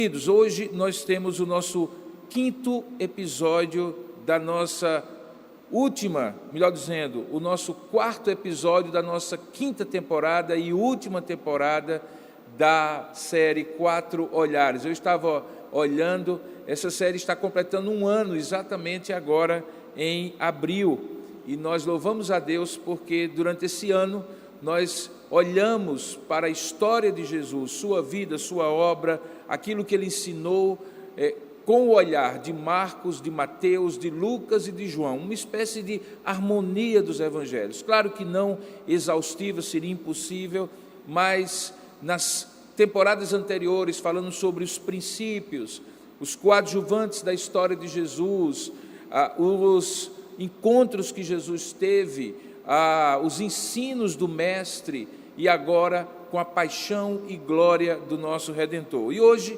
Queridos, hoje nós temos o nosso quinto episódio da nossa última, melhor dizendo, o nosso quarto episódio da nossa quinta temporada e última temporada da série Quatro Olhares. Eu estava olhando, essa série está completando um ano exatamente agora em abril, e nós louvamos a Deus porque durante esse ano nós olhamos para a história de Jesus, sua vida, sua obra, aquilo que ele ensinou, com o olhar de Marcos, de Mateus, de Lucas e de João, uma espécie de harmonia dos evangelhos. Claro que não exaustiva, seria impossível, mas nas temporadas anteriores, falando sobre os princípios, os coadjuvantes da história de Jesus, os encontros que Jesus teve, os ensinos do Mestre, e agora com a paixão e glória do nosso Redentor. E hoje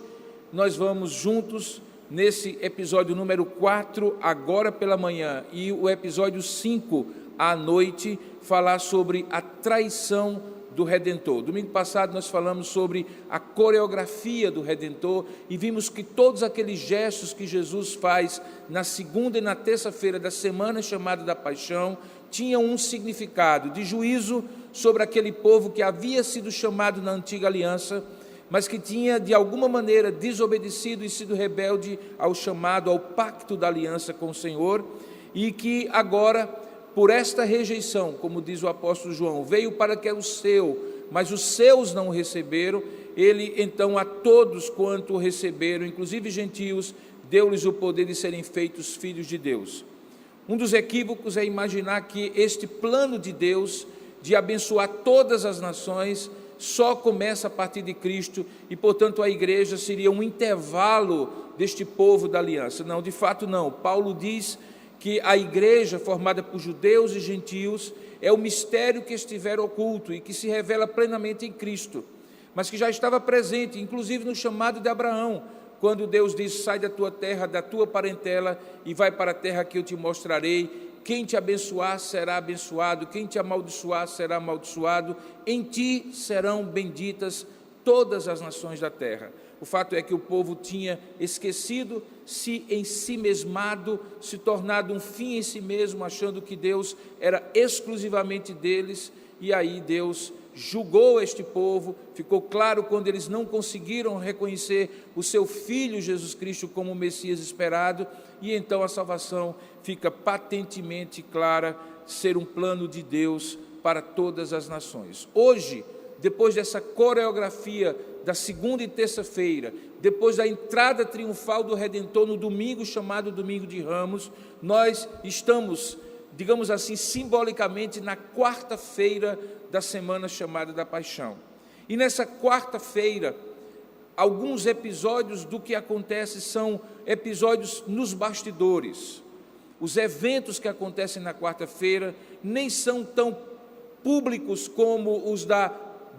nós vamos juntos, nesse episódio número 4, agora pela manhã, e o episódio 5, à noite, falar sobre a traição do Redentor. Domingo passado nós falamos sobre a coreografia do Redentor e vimos que todos aqueles gestos que Jesus faz na segunda e na terça-feira da semana chamada da Paixão tinham um significado de juízo sobre aquele povo que havia sido chamado na antiga aliança, mas que tinha de alguma maneira desobedecido e sido rebelde ao chamado, ao pacto da aliança com o Senhor, e que agora, por esta rejeição, como diz o apóstolo João, veio para que é o seu, mas os seus não o receberam. Ele então a todos quanto o receberam, inclusive gentios, deu-lhes o poder de serem feitos filhos de Deus. Um dos equívocos é imaginar que este plano de Deus de abençoar todas as nações só começa a partir de Cristo e, portanto, a igreja seria um intervalo deste povo da aliança. Não, de fato não. Paulo diz que a igreja, formada por judeus e gentios, é o mistério que estiver oculto e que se revela plenamente em Cristo, mas que já estava presente, inclusive no chamado de Abraão, quando Deus diz: sai da tua terra, da tua parentela e vai para a terra que eu te mostrarei. Quem te abençoar será abençoado, quem te amaldiçoar será amaldiçoado, em ti serão benditas todas as nações da terra. O fato é que o povo tinha esquecido, se ensimesmado, se tornado um fim em si mesmo, achando que Deus era exclusivamente deles, e aí Deus julgou este povo. Ficou claro quando eles não conseguiram reconhecer o seu Filho Jesus Cristo como o Messias esperado, e então a salvação fica patentemente clara, ser um plano de Deus para todas as nações. Hoje, depois dessa coreografia da segunda e terça-feira, depois da entrada triunfal do Redentor no domingo chamado Domingo de Ramos, nós estamos, digamos assim, simbolicamente na quarta-feira da semana chamada da Paixão. E nessa quarta-feira, alguns episódios do que acontece são episódios nos bastidores. Os eventos que acontecem na quarta-feira nem são tão públicos como os da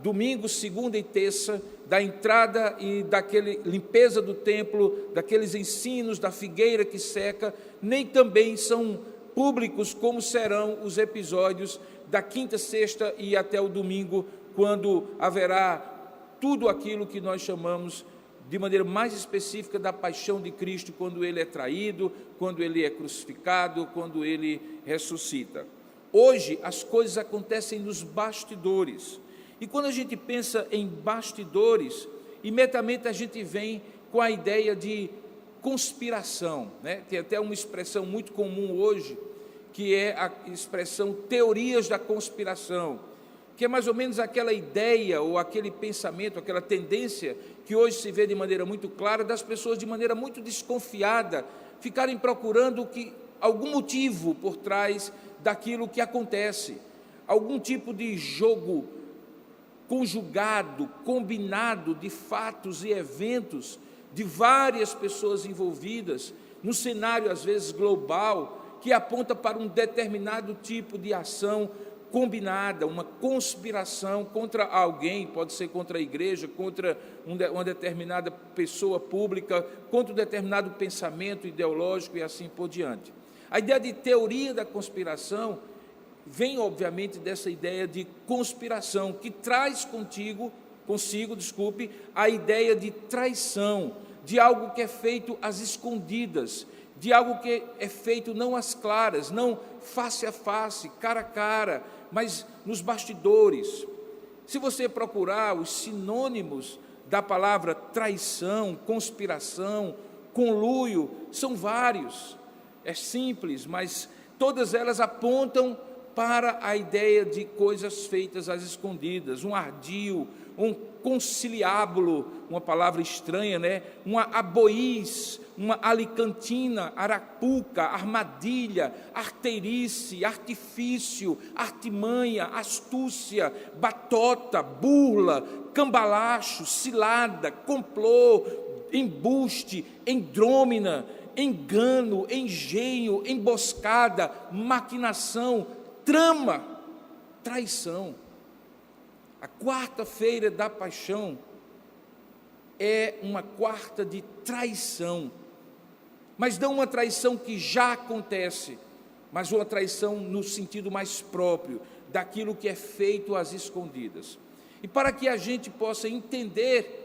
domingo, segunda e terça, da entrada e daquele limpeza do templo, daqueles ensinos, da figueira que seca, nem também são públicos como serão os episódios da quinta, sexta e até o domingo, quando haverá tudo aquilo que nós chamamos de maneira mais específica da paixão de Cristo, quando ele é traído, quando ele é crucificado, quando ele ressuscita. Hoje as coisas acontecem nos bastidores, e quando a gente pensa em bastidores, imediatamente a gente vem com a ideia de conspiração, né? Tem até uma expressão muito comum hoje, que é a expressão teorias da conspiração, que é mais ou menos aquela ideia ou aquele pensamento, aquela tendência que hoje se vê de maneira muito clara, das pessoas de maneira muito desconfiada ficarem procurando algum motivo por trás daquilo que acontece, algum tipo de jogo conjugado, combinado de fatos e eventos de várias pessoas envolvidas, no cenário às vezes global, que aponta para um determinado tipo de ação combinada, uma conspiração contra alguém, pode ser contra a igreja, contra uma determinada pessoa pública, contra um determinado pensamento ideológico e assim por diante. A ideia de teoria da conspiração vem, obviamente, dessa ideia de conspiração, que traz consigo, a ideia de traição, de algo que é feito às escondidas, de algo que é feito não às claras, não face a face, cara a cara, mas nos bastidores. Se você procurar os sinônimos da palavra traição, conspiração, conluio, são vários. É simples, mas todas elas apontam para a ideia de coisas feitas às escondidas, um ardil, um conciliábulo, uma palavra estranha, né? Uma aboiz, uma alicantina, arapuca, armadilha, arteirice, artifício, artimanha, astúcia, batota, burla, cambalacho, cilada, complô, embuste, endrômina, engano, engenho, emboscada, maquinação, trama, traição. A quarta-feira da paixão é uma quarta de traição, mas não uma traição que já acontece, mas uma traição no sentido mais próprio, daquilo que é feito às escondidas. E para que a gente possa entender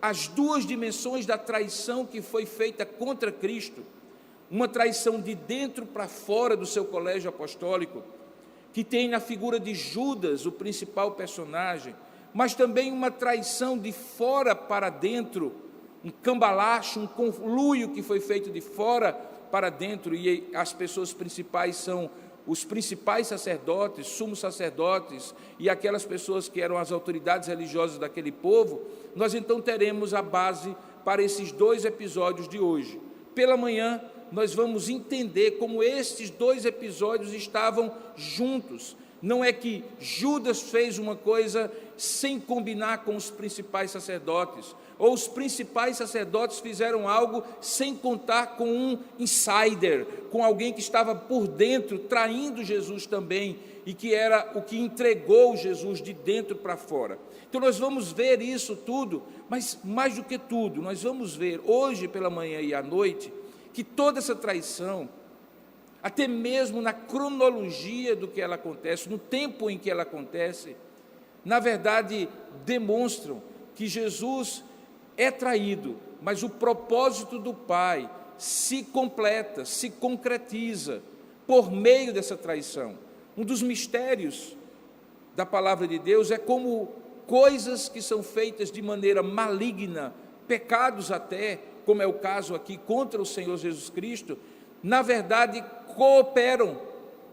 as duas dimensões da traição que foi feita contra Cristo, uma traição de dentro para fora do seu colégio apostólico, que tem na figura de Judas, o principal personagem, mas também uma traição de fora para dentro, um cambalacho, um conluio que foi feito de fora para dentro, e as pessoas principais são os principais sacerdotes, sumos sacerdotes, e aquelas pessoas que eram as autoridades religiosas daquele povo. Nós então teremos a base para esses dois episódios de hoje. Pela manhã, nós vamos entender como estes dois episódios estavam juntos. Não é que Judas fez uma coisa sem combinar com os principais sacerdotes, ou os principais sacerdotes fizeram algo sem contar com um insider, com alguém que estava por dentro, traindo Jesus também, e que era o que entregou Jesus de dentro para fora. Então nós vamos ver isso tudo, mas mais do que tudo, nós vamos ver hoje pela manhã e à noite, que toda essa traição, até mesmo na cronologia do que ela acontece, no tempo em que ela acontece, na verdade demonstram que Jesus é traído, mas o propósito do Pai se completa, se concretiza por meio dessa traição. Um dos mistérios da palavra de Deus é como coisas que são feitas de maneira maligna, pecados até, como é o caso aqui contra o Senhor Jesus Cristo, na verdade cooperam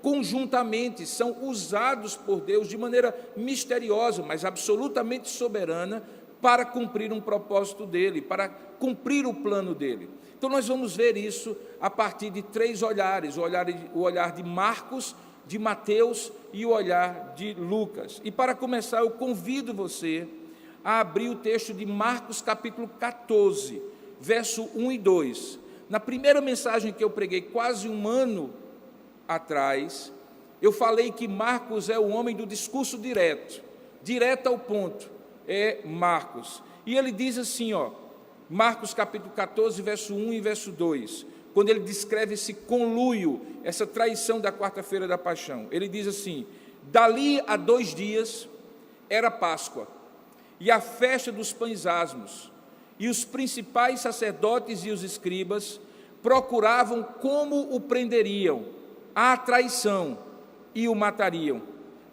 conjuntamente, são usados por Deus de maneira misteriosa, mas absolutamente soberana, para cumprir um propósito dele, para cumprir o plano dele. Então nós vamos ver isso a partir de três olhares: o olhar de Marcos, de Mateus e o olhar de Lucas. E para começar, eu convido você a abrir o texto de Marcos capítulo 14, verso 1 e 2. Na primeira mensagem que eu preguei quase um ano atrás, eu falei que Marcos é o homem do discurso direto ao ponto, é Marcos. E ele diz assim, Marcos capítulo 14, verso 1 e verso 2, quando ele descreve esse conluio, essa traição da quarta-feira da paixão, ele diz assim: dali a 2 dias era Páscoa, e a festa dos pães asmos, e os principais sacerdotes e os escribas procuravam como o prenderiam à traição e o matariam,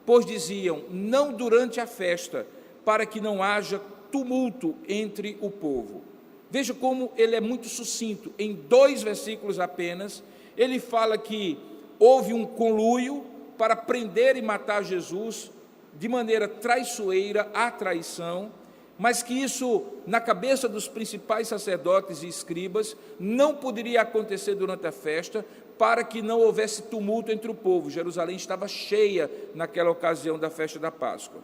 pois diziam: não durante a festa, para que não haja tumulto entre o povo. Veja como ele é muito sucinto, em 2 versículos apenas, ele fala que houve um conluio para prender e matar Jesus de maneira traiçoeira, à traição, mas que isso, na cabeça dos principais sacerdotes e escribas, não poderia acontecer durante a festa, para que não houvesse tumulto entre o povo. Jerusalém estava cheia naquela ocasião da festa da Páscoa.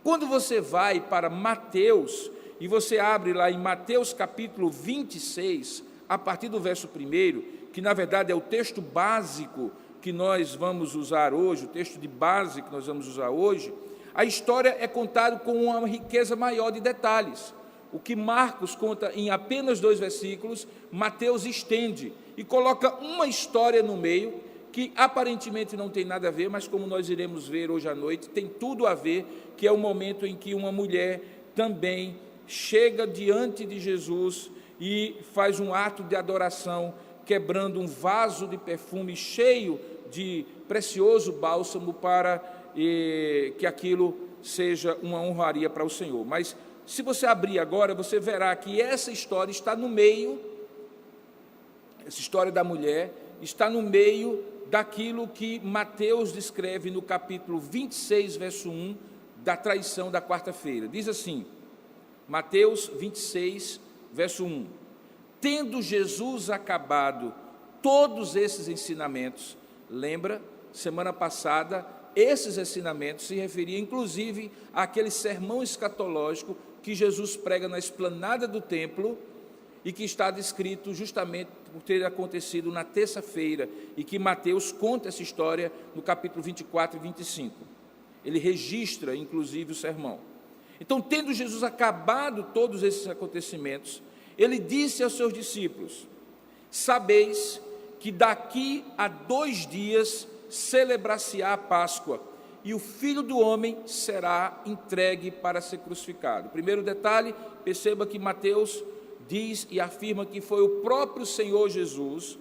Quando você vai para Mateus, e você abre lá em Mateus capítulo 26, a partir do verso 1, que na verdade é o texto básico que nós vamos usar hoje, o texto de base que nós vamos usar hoje, a história é contada com uma riqueza maior de detalhes. O que Marcos conta em apenas 2 versículos, Mateus estende e coloca uma história no meio, que aparentemente não tem nada a ver, mas como nós iremos ver hoje à noite, tem tudo a ver, que é o momento em que uma mulher também chega diante de Jesus e faz um ato de adoração, quebrando um vaso de perfume cheio de precioso bálsamo para que aquilo seja uma honraria para o Senhor. Mas se você abrir agora, você verá que essa história está no meio, essa história da mulher está no meio daquilo que Mateus descreve no capítulo 26, verso 1, da traição da quarta-feira. Diz assim, Mateus 26, verso 1: tendo Jesus acabado todos esses ensinamentos, lembra, semana passada, esses ensinamentos se referiam inclusive àquele sermão escatológico que Jesus prega na esplanada do templo e que está descrito justamente por ter acontecido na terça-feira, e que Mateus conta essa história no capítulo 24 e 25. Ele registra, inclusive, o sermão. Então, tendo Jesus acabado todos esses acontecimentos, ele disse aos seus discípulos: sabeis que daqui a 2 dias celebrar-se-á a Páscoa, e o Filho do Homem será entregue para ser crucificado. Primeiro detalhe, perceba que Mateus diz e afirma que foi o próprio Senhor Jesus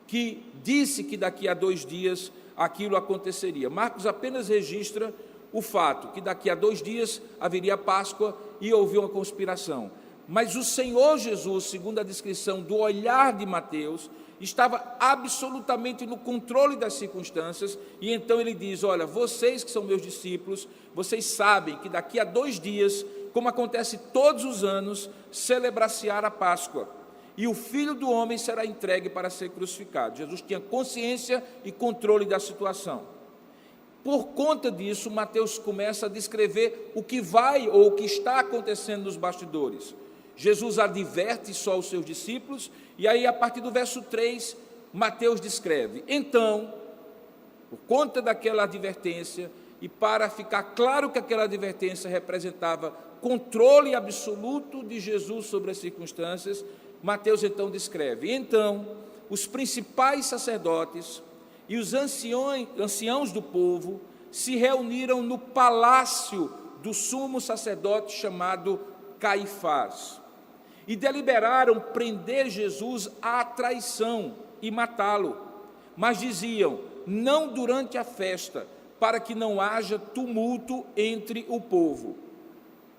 que disse que daqui a 2 dias aquilo aconteceria. Marcos apenas registra o fato que daqui a 2 dias haveria Páscoa e houve uma conspiração. Mas o Senhor Jesus, segundo a descrição do olhar de Mateus, estava absolutamente no controle das circunstâncias, e então ele diz: olha, vocês que são meus discípulos, vocês sabem que daqui a 2 dias, como acontece todos os anos, celebrar-se-á a Páscoa, e o Filho do Homem será entregue para ser crucificado. Jesus tinha consciência e controle da situação. Por conta disso, Mateus começa a descrever o que vai ou o que está acontecendo nos bastidores. Jesus adverte só os seus discípulos, e aí a partir do verso 3, Mateus descreve: então, por conta daquela advertência, e para ficar claro que aquela advertência representava controle absoluto de Jesus sobre as circunstâncias, Mateus então descreve: então, os principais sacerdotes e os anciãos do povo se reuniram no palácio do sumo sacerdote chamado Caifás, e deliberaram prender Jesus à traição e matá-lo, mas diziam: não durante a festa, para que não haja tumulto entre o povo.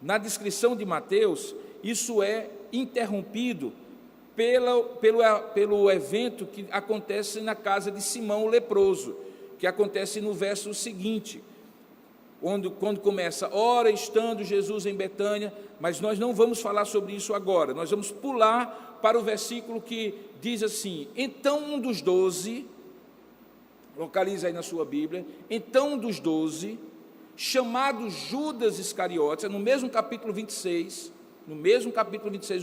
Na descrição de Mateus, isso é interrompido pelo evento que acontece na casa de Simão o leproso, que acontece no verso seguinte, quando começa: ora, estando Jesus em Betânia, mas nós não vamos falar sobre isso agora, nós vamos pular para o versículo que diz assim: então um dos 12, localiza aí na sua Bíblia, então um dos 12, chamado Judas Iscariotes, no mesmo capítulo 26,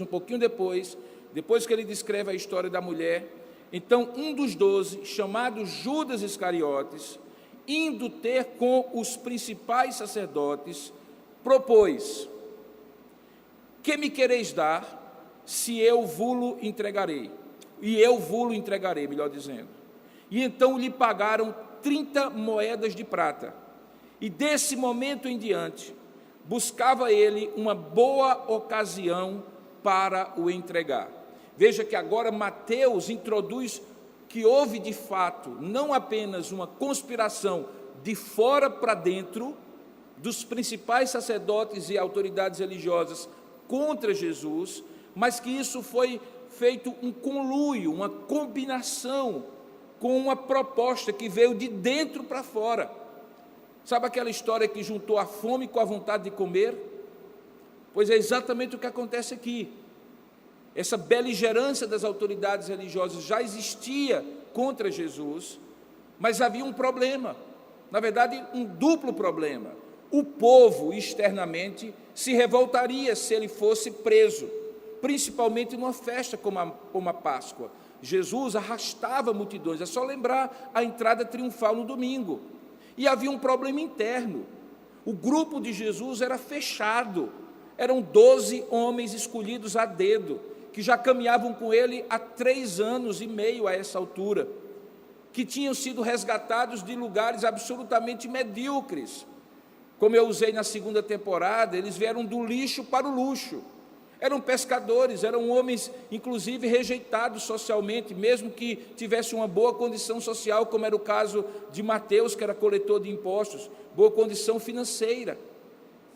um pouquinho depois que ele descreve a história da mulher, então um dos 12, chamado Judas Iscariotes, indo ter com os principais sacerdotes, propôs: que me quereis dar, se eu vulo entregarei? E eu vulo entregarei, melhor dizendo. E então lhe pagaram 30 moedas de prata. E desse momento em diante, buscava ele uma boa ocasião para o entregar. Veja que agora Mateus introduz que houve de fato não apenas uma conspiração de fora para dentro dos principais sacerdotes e autoridades religiosas contra Jesus, mas que isso foi feito um conluio, uma combinação com uma proposta que veio de dentro para fora. Sabe aquela história que juntou a fome com a vontade de comer? Pois é exatamente o que acontece aqui. Essa beligerância das autoridades religiosas já existia contra Jesus, mas havia um problema, na verdade um duplo problema. O povo externamente se revoltaria se ele fosse preso, principalmente numa festa como a Páscoa. Jesus arrastava multidões, é só lembrar a entrada triunfal no domingo. E havia um problema interno. O grupo de Jesus era fechado, eram 12 homens escolhidos a dedo, que já caminhavam com ele há 3 anos e meio a essa altura, que tinham sido resgatados de lugares absolutamente medíocres. Como eu usei na 2ª temporada, eles vieram do lixo para o luxo. Eram pescadores, eram homens, inclusive, rejeitados socialmente, mesmo que tivessem uma boa condição social, como era o caso de Mateus, que era coletor de impostos, boa condição financeira.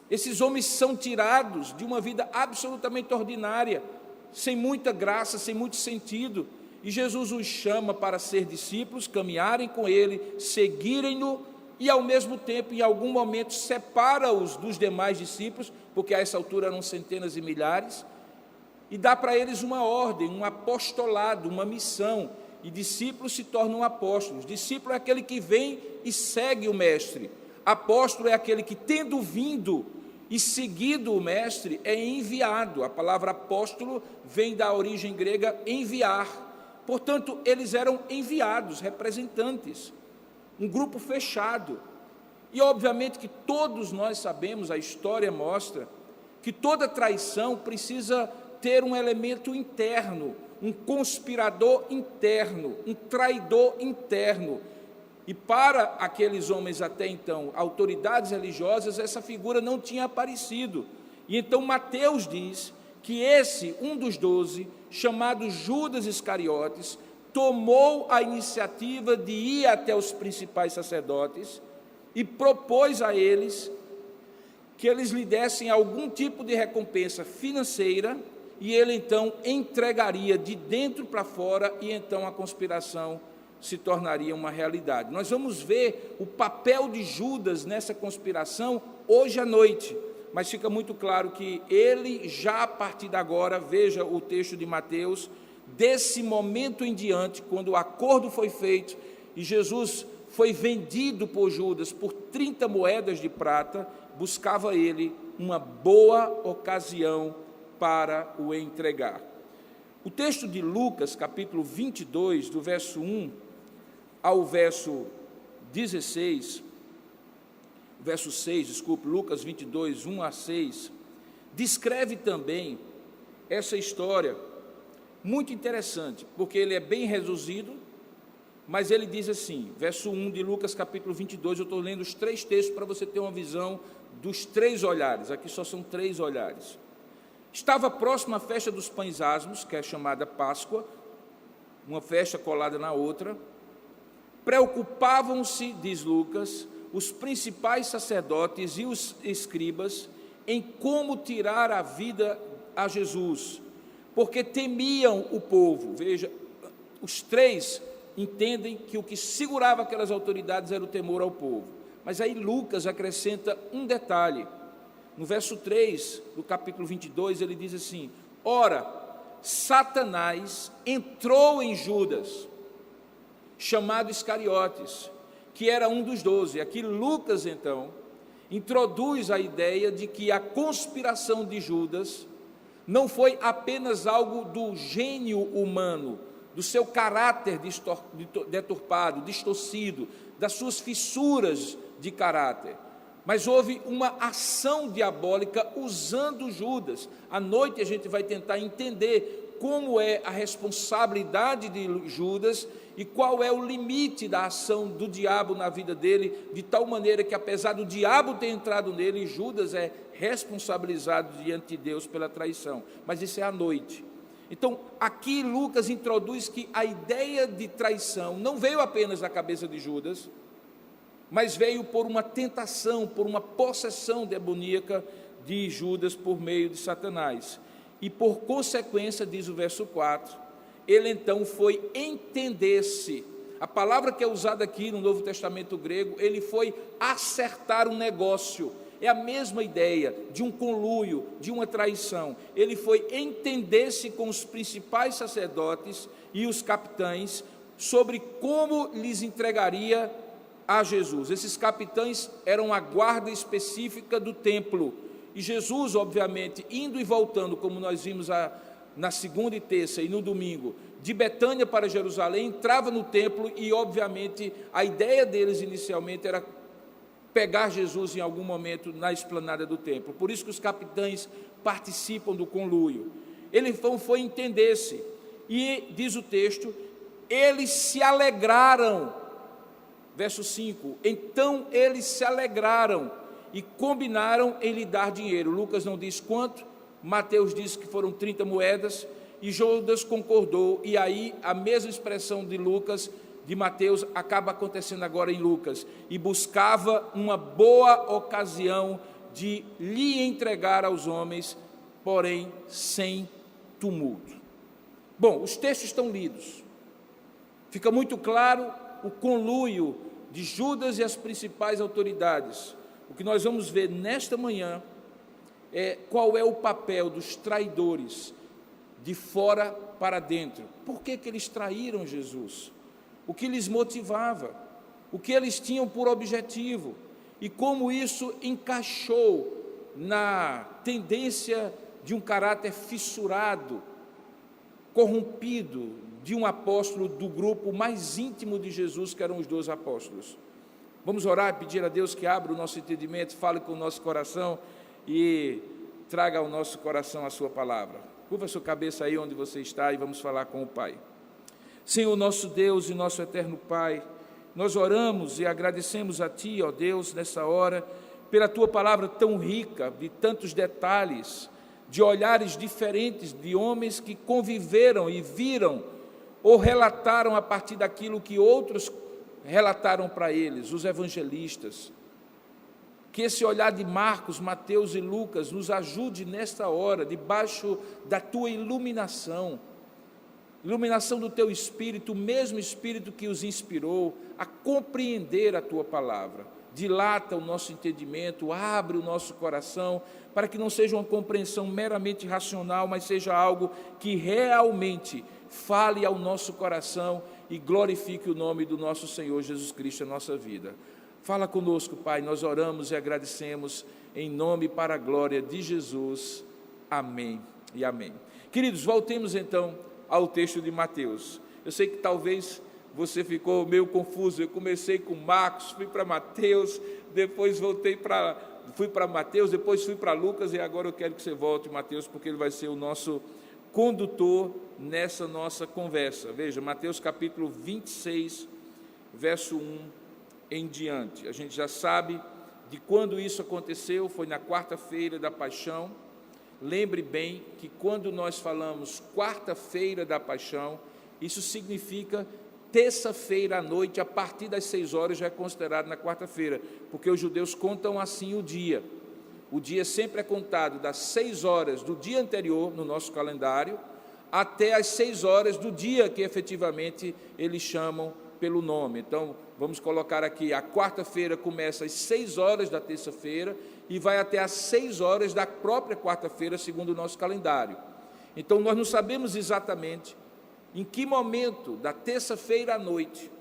Esses homens são tirados de uma vida absolutamente ordinária, sem muita graça, sem muito sentido, e Jesus os chama para ser discípulos, caminharem com Ele, seguirem-no, e ao mesmo tempo, em algum momento, separa-os dos demais discípulos, porque a essa altura eram centenas e milhares, e dá para eles uma ordem, um apostolado, uma missão, e discípulos se tornam apóstolos. Discípulo é aquele que vem e segue o mestre. Apóstolo é aquele que, tendo vindo e seguido o mestre, é enviado. A palavra apóstolo vem da origem grega enviar. Portanto, eles eram enviados, representantes, um grupo fechado. E obviamente que todos nós sabemos, a história mostra, que toda traição precisa ter um elemento interno, um conspirador interno, um traidor interno. E para aqueles homens até então, autoridades religiosas, essa figura não tinha aparecido. E então Mateus diz que esse, um dos 12, chamado Judas Iscariotes, tomou a iniciativa de ir até os principais sacerdotes e propôs a eles que eles lhe dessem algum tipo de recompensa financeira, e ele então entregaria de dentro para fora, e então a conspiração se tornaria uma realidade. Nós vamos ver o papel de Judas nessa conspiração hoje à noite, mas fica muito claro que ele já a partir de agora, veja o texto de Mateus, desse momento em diante, quando o acordo foi feito e Jesus foi vendido por Judas por 30 moedas de prata, buscava ele uma boa ocasião para o entregar. O texto de Lucas, capítulo 22, do verso 1 ao verso 16, verso 6, Lucas 22, 1 a 6, descreve também essa história muito interessante, porque ele é bem reduzido, mas ele diz assim, verso 1 de Lucas capítulo 22, eu estou lendo os 3 textos para você ter uma visão dos 3 olhares, aqui só são 3 olhares. Estava próxima a festa dos pães asmos, que é chamada Páscoa, uma festa colada na outra. Preocupavam-se, diz Lucas, os principais sacerdotes e os escribas em como tirar a vida a Jesus, porque temiam o povo. Veja, os 3 entendem que o que segurava aquelas autoridades era o temor ao povo. Mas aí Lucas acrescenta um detalhe. No verso 3 do capítulo 22, ele diz assim: ora, Satanás entrou em Judas, chamado Iscariotes, que era um dos 12. Aqui Lucas, então, introduz a ideia de que a conspiração de Judas não foi apenas algo do gênio humano, do seu caráter deturpado, distorcido, das suas fissuras de caráter, mas houve uma ação diabólica usando Judas. À noite a gente vai tentar entender como é a responsabilidade de Judas e qual é o limite da ação do diabo na vida dele, de tal maneira que, apesar do diabo ter entrado nele, Judas é responsabilizado diante de Deus pela traição. Mas isso é à noite. Então, aqui Lucas introduz que a ideia de traição não veio apenas da cabeça de Judas, mas veio por uma tentação, por uma possessão demoníaca de Judas por meio de Satanás. E por consequência, diz o verso 4, ele então foi entender-se. A palavra que é usada aqui no Novo Testamento grego, ele foi acertar um negócio. É a mesma ideia de um conluio, de uma traição. Ele foi entender-se com os principais sacerdotes e os capitães sobre como lhes entregaria a Jesus. Esses capitães eram a guarda específica do templo, e Jesus, obviamente, indo e voltando, como nós vimos na segunda e terça e no domingo, de Betânia para Jerusalém, entrava no templo e, obviamente, a ideia deles inicialmente era pegar Jesus em algum momento na esplanada do templo. Por isso que os capitães participam do conluio. Ele foi entender-se, e diz o texto, eles se alegraram. Verso 5, então eles se alegraram e combinaram em lhe dar dinheiro. Lucas não diz quanto, Mateus disse que foram 30 moedas, e Judas concordou, e aí a mesma expressão de Lucas, de Mateus, acaba acontecendo agora em Lucas, e buscava uma boa ocasião de lhe entregar aos homens, porém sem tumulto. Bom, os textos estão lidos, fica muito claro o conluio de Judas e as principais autoridades. O que nós vamos ver nesta manhã é qual é o papel dos traidores de fora para dentro. Por que eles traíram Jesus? O que lhes motivava? O que eles tinham por objetivo? E como isso encaixou na tendência de um caráter fissurado, corrompido, de um apóstolo do grupo mais íntimo de Jesus, que eram os 12 apóstolos. Vamos orar e pedir a Deus que abra o nosso entendimento, fale com o nosso coração e traga ao nosso coração a sua palavra. Curva a sua cabeça aí onde você está e vamos falar com o Pai. Senhor, nosso Deus e nosso eterno Pai, nós oramos e agradecemos a Ti, ó Deus, nessa hora, pela Tua palavra tão rica, de tantos detalhes, de olhares diferentes, de homens que conviveram e viram ou relataram a partir daquilo que outros relataram para eles, os evangelistas. Que esse olhar de Marcos, Mateus e Lucas nos ajude nesta hora, debaixo da Tua iluminação do Teu Espírito, o mesmo Espírito que os inspirou a compreender a Tua palavra. Dilata o nosso entendimento, abre o nosso coração, para que não seja uma compreensão meramente racional, mas seja algo que realmente fale ao nosso coração e glorifique o nome do nosso Senhor Jesus Cristo na nossa vida. Fala conosco, Pai, nós oramos e agradecemos em nome e para a glória de Jesus. Amém e amém. Queridos, voltemos então ao texto de Mateus. Eu sei que talvez você ficou meio confuso. Eu comecei com Marcos, fui para Mateus, depois fui para Mateus, depois fui para Lucas, e agora eu quero que você volte, Mateus, porque ele vai ser o nosso condutor nessa nossa conversa. Veja, Mateus capítulo 26, verso 1 em diante. A gente já sabe de quando isso aconteceu, foi na quarta-feira da Paixão. Lembre bem que quando nós falamos quarta-feira da Paixão, isso significa terça-feira à noite, a partir das 6 horas já é considerado na quarta-feira, porque os judeus contam assim o dia. O dia sempre é contado das 6 horas do dia anterior, no nosso calendário, até as 6 horas do dia que efetivamente eles chamam pelo nome. Então, vamos colocar aqui, a quarta-feira começa às 6 horas da terça-feira e vai até às 6 horas da própria quarta-feira, segundo o nosso calendário. Então, nós não sabemos exatamente em que momento da terça-feira à noite,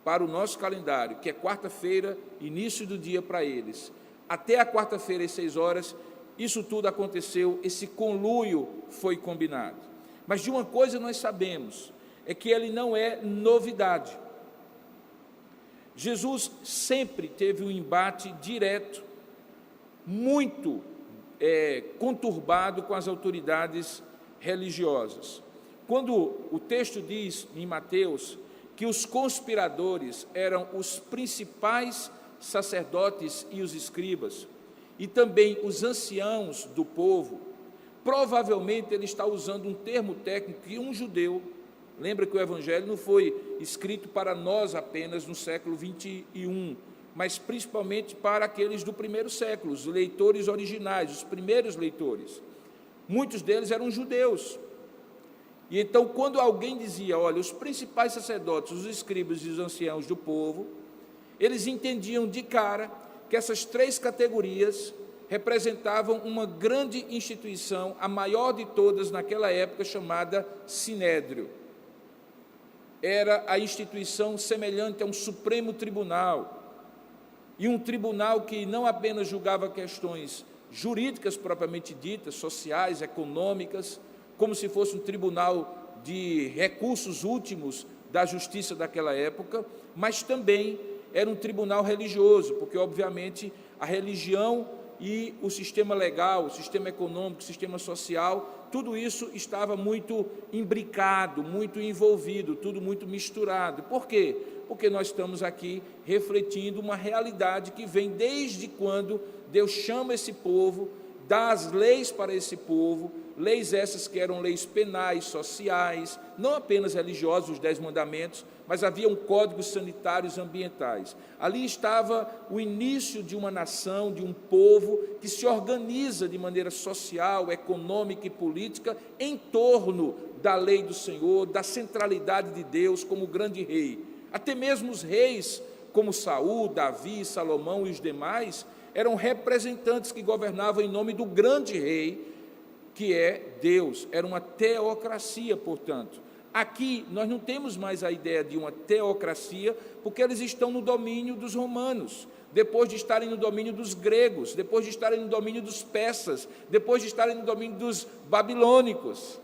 para o nosso calendário, que é quarta-feira, início do dia para eles, até a quarta-feira às 6 horas, isso tudo aconteceu, esse conluio foi combinado. Mas de uma coisa nós sabemos, é que ele não é novidade. Jesus sempre teve um embate direto, muito conturbado com as autoridades religiosas. Quando o texto diz em Mateus que os conspiradores eram os principais sacerdotes e os escribas, e também os anciãos do povo, provavelmente ele está usando um termo técnico que um judeu, lembra que o Evangelho não foi escrito para nós apenas no século 21, mas principalmente para aqueles do primeiro século, os leitores originais, os primeiros leitores. Muitos deles eram judeus. E então, quando alguém dizia, olha, os principais sacerdotes, os escribas e os anciãos do povo, eles entendiam de cara que essas 3 categorias representavam uma grande instituição, a maior de todas naquela época, chamada Sinédrio. Era a instituição semelhante a um Supremo Tribunal, e um tribunal que não apenas julgava questões jurídicas propriamente ditas, sociais, econômicas, como se fosse um tribunal de recursos últimos da justiça daquela época, mas também era um tribunal religioso, porque, obviamente, a religião e o sistema legal, o sistema econômico, o sistema social, tudo isso estava muito imbricado, muito envolvido, tudo muito misturado. Por quê? Porque nós estamos aqui refletindo uma realidade que vem desde quando Deus chama esse povo dar as leis para esse povo, leis essas que eram leis penais, sociais, não apenas religiosas, os 10 mandamentos, mas haviam códigos sanitários ambientais. Ali estava o início de uma nação, de um povo que se organiza de maneira social, econômica e política em torno da lei do Senhor, da centralidade de Deus como grande rei. Até mesmo os reis, como Saul, Davi, Salomão e os demais, eram representantes que governavam em nome do grande rei, que é Deus. Era uma teocracia, portanto. Aqui nós não temos mais a ideia de uma teocracia, porque eles estão no domínio dos romanos, depois de estarem no domínio dos gregos, depois de estarem no domínio dos persas, depois de estarem no domínio dos babilônicos.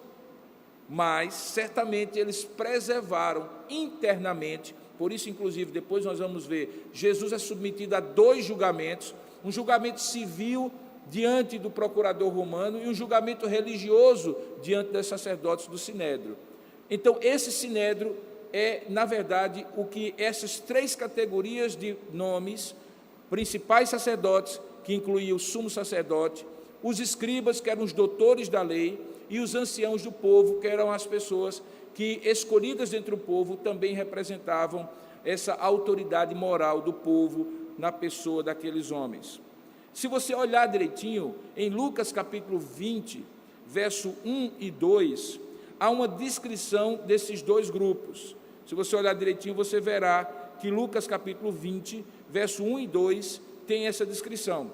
Mas, certamente, eles preservaram internamente, por isso, inclusive, depois nós vamos ver, Jesus é submetido a 2 julgamentos, um julgamento civil diante do procurador romano e um julgamento religioso diante dos sacerdotes do Sinédrio. Então, esse Sinédrio é, na verdade, o que essas 3 categorias de nomes, principais sacerdotes, que incluía o sumo sacerdote, os escribas, que eram os doutores da lei, e os anciãos do povo, que eram as pessoas que, escolhidas entre o povo, também representavam essa autoridade moral do povo na pessoa daqueles homens. Se você olhar direitinho, em Lucas capítulo 20, verso 1 e 2, há uma descrição desses 2 grupos. Se você olhar direitinho, você verá que Lucas capítulo 20, verso 1 e 2, tem essa descrição.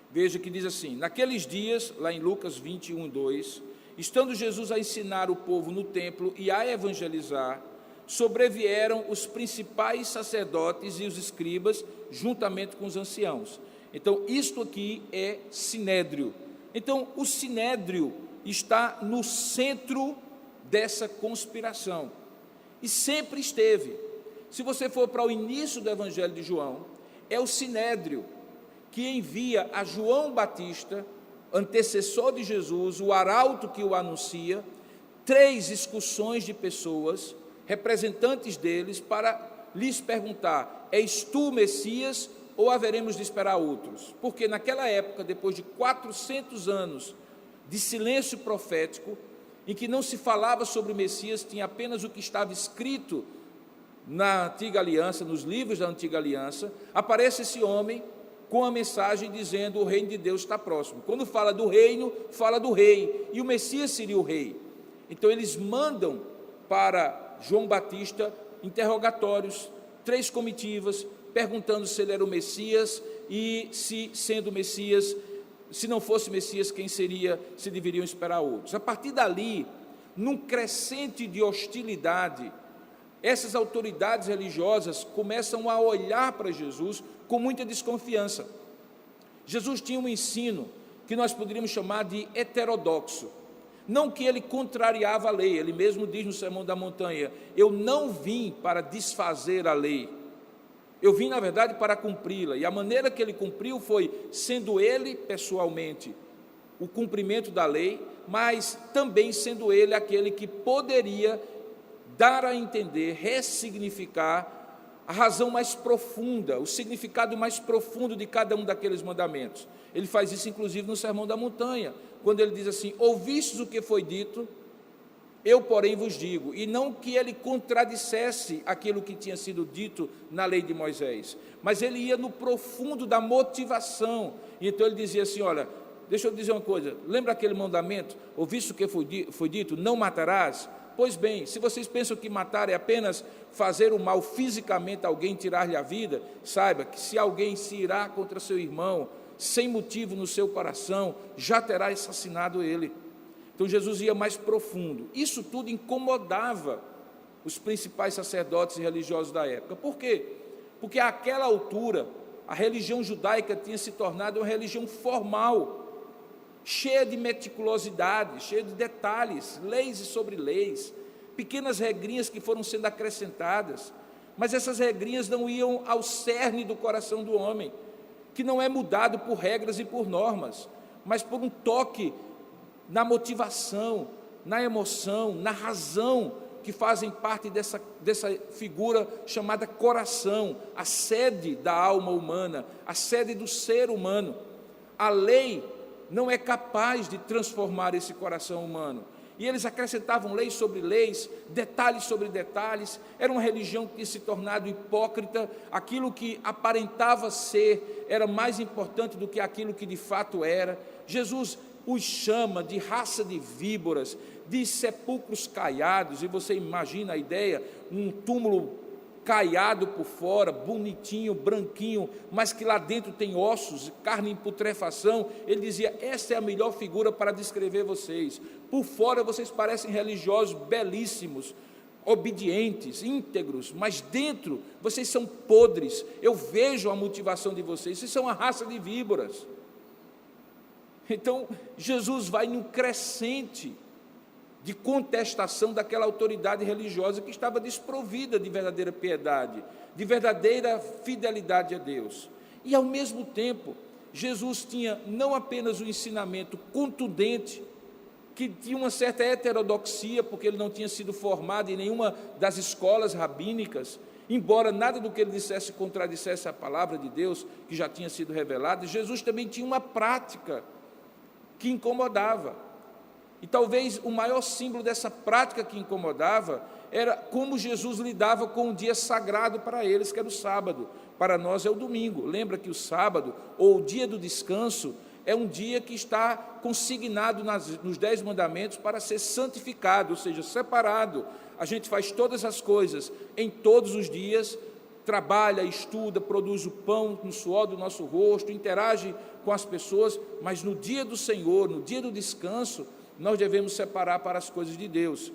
Veja que diz assim: naqueles dias, lá em Lucas 20, 1 e 2, estando Jesus a ensinar o povo no templo e a evangelizar, sobrevieram os principais sacerdotes e os escribas, juntamente com os anciãos. Então, isto aqui é Sinédrio. Então, o Sinédrio está no centro dessa conspiração, e sempre esteve. Se você for para o início do Evangelho de João, é o Sinédrio que envia a João Batista, antecessor de Jesus, o arauto que o anuncia, 3 excursões de pessoas, representantes deles, para lhes perguntar: és tu o Messias ou haveremos de esperar outros? Porque naquela época, depois de 400 anos de silêncio profético, em que não se falava sobre o Messias, tinha apenas o que estava escrito na Antiga Aliança, nos livros da Antiga Aliança, aparece esse homem com a mensagem dizendo: o reino de Deus está próximo. Quando fala do reino, fala do rei, e o Messias seria o rei. Então eles mandam para João Batista interrogatórios, 3 comitivas, perguntando se ele era o Messias, e se, sendo o Messias, se não fosse Messias, quem seria, se deveriam esperar outros. A partir dali, num crescente de hostilidade, essas autoridades religiosas começam a olhar para Jesus com muita desconfiança. Jesus tinha um ensino que nós poderíamos chamar de heterodoxo. Não que ele contrariava a lei, ele mesmo diz no Sermão da Montanha: eu não vim para desfazer a lei, eu vim, na verdade, para cumpri-la. E a maneira que ele cumpriu foi sendo ele, pessoalmente, o cumprimento da lei, mas também sendo ele aquele que poderia dar a entender, ressignificar a razão mais profunda, o significado mais profundo de cada um daqueles mandamentos. Ele faz isso, inclusive, no Sermão da Montanha, quando ele diz assim: ouvistes o que foi dito, eu, porém, vos digo. E não que ele contradissesse aquilo que tinha sido dito na lei de Moisés, mas ele ia no profundo da motivação. E então ele dizia assim: olha, deixa eu dizer uma coisa, lembra aquele mandamento, ouviste o que foi dito, não matarás? Pois bem, se vocês pensam que matar é apenas fazer o mal fisicamente a alguém, tirar-lhe a vida, saiba que se alguém se irá contra seu irmão, sem motivo no seu coração, já terá assassinado ele. Então Jesus ia mais profundo. Isso tudo incomodava os principais sacerdotes e religiosos da época. Por quê? Porque àquela altura a religião judaica tinha se tornado uma religião formal, cheia de meticulosidade, cheia de detalhes, leis e sobre leis, pequenas regrinhas que foram sendo acrescentadas, mas essas regrinhas não iam ao cerne do coração do homem, que não é mudado por regras e por normas, mas por um toque na motivação, na emoção, na razão, que fazem parte dessa figura chamada coração, a sede da alma humana, a sede do ser humano. A lei não é capaz de transformar esse coração humano. E eles acrescentavam leis sobre leis, detalhes sobre detalhes. Era uma religião que tinha se tornado hipócrita. Aquilo que aparentava ser era mais importante do que aquilo que de fato era. Jesus os chama de raça de víboras, de sepulcros caiados. E você imagina a ideia, um túmulo caiado por fora, bonitinho, branquinho, mas que lá dentro tem ossos, carne em putrefação. Ele dizia, essa é a melhor figura para descrever vocês. Por fora vocês parecem religiosos belíssimos, obedientes, íntegros, mas dentro vocês são podres. Eu vejo a motivação de vocês são uma raça de víboras. Então Jesus vai num crescente de contestação daquela autoridade religiosa que estava desprovida de verdadeira piedade, de verdadeira fidelidade a Deus. E ao mesmo tempo, Jesus tinha não apenas um ensinamento contundente, que tinha uma certa heterodoxia, porque ele não tinha sido formado em nenhuma das escolas rabínicas, embora nada do que ele dissesse contradissesse a palavra de Deus, que já tinha sido revelada. Jesus também tinha uma prática que incomodava. E talvez o maior símbolo dessa prática que incomodava era como Jesus lidava com um dia sagrado para eles, que era o sábado. Para nós é o domingo. Lembra que o sábado, ou o dia do descanso, é um dia que está consignado nos 10 mandamentos para ser santificado, ou seja, separado. A gente faz todas as coisas em todos os dias, trabalha, estuda, produz o pão no suor do nosso rosto, interage com as pessoas, mas no dia do Senhor, no dia do descanso, nós devemos separar para as coisas de Deus.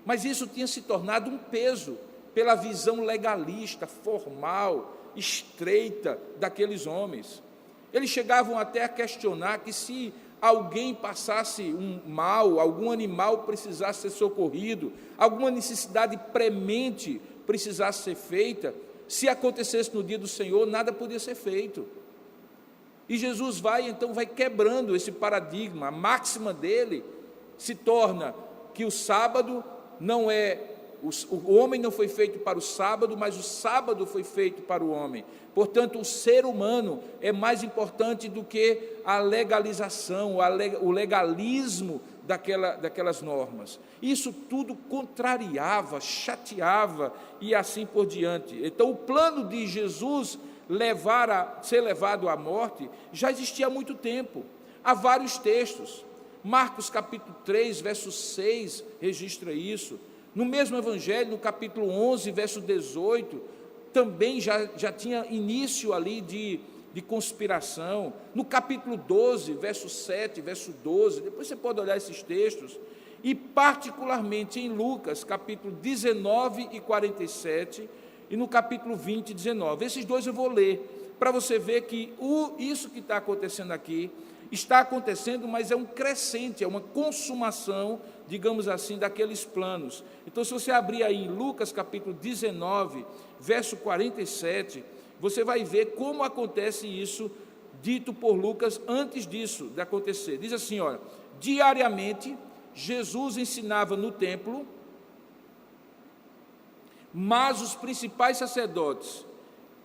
Mas isso tinha se tornado um peso pela visão legalista, formal, estreita daqueles homens. Eles chegavam até a questionar que se alguém passasse um mal, algum animal precisasse ser socorrido, alguma necessidade premente precisasse ser feita, se acontecesse no dia do Senhor, nada podia ser feito. E Jesus vai quebrando esse paradigma. A máxima dele se torna que o sábado não é, o homem não foi feito para o sábado, mas o sábado foi feito para o homem. Portanto, o ser humano é mais importante do que a legalização, o legalismo daquelas normas. Isso tudo contrariava, chateava e assim por diante. Então, o plano de Jesus ser levado à morte já existia há muito tempo. Há vários textos. Marcos capítulo 3, verso 6, registra isso. No mesmo evangelho, no capítulo 11, verso 18, também já tinha início ali de conspiração. No capítulo 12, verso 7, verso 12, depois você pode olhar esses textos. E particularmente em Lucas, capítulo 19 e 47, e no capítulo 20 e 19. Esses dois eu vou ler, para você ver que isso que está acontecendo aqui, está acontecendo, mas é um crescente, é uma consumação, digamos assim, daqueles planos. Então, se você abrir aí em Lucas capítulo 19, verso 47, você vai ver como acontece isso, dito por Lucas antes disso de acontecer. Diz assim, olha, diariamente Jesus ensinava no templo, mas os principais sacerdotes,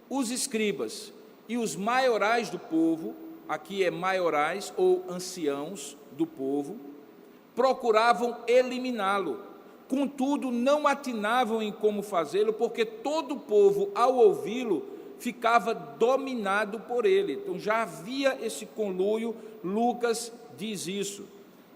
os escribas e os maiorais do povo, aqui é maiorais ou anciãos do povo, procuravam eliminá-lo. Contudo, não atinavam em como fazê-lo, porque todo o povo, ao ouvi-lo, ficava dominado por ele. Então, já havia esse conluio, Lucas diz isso.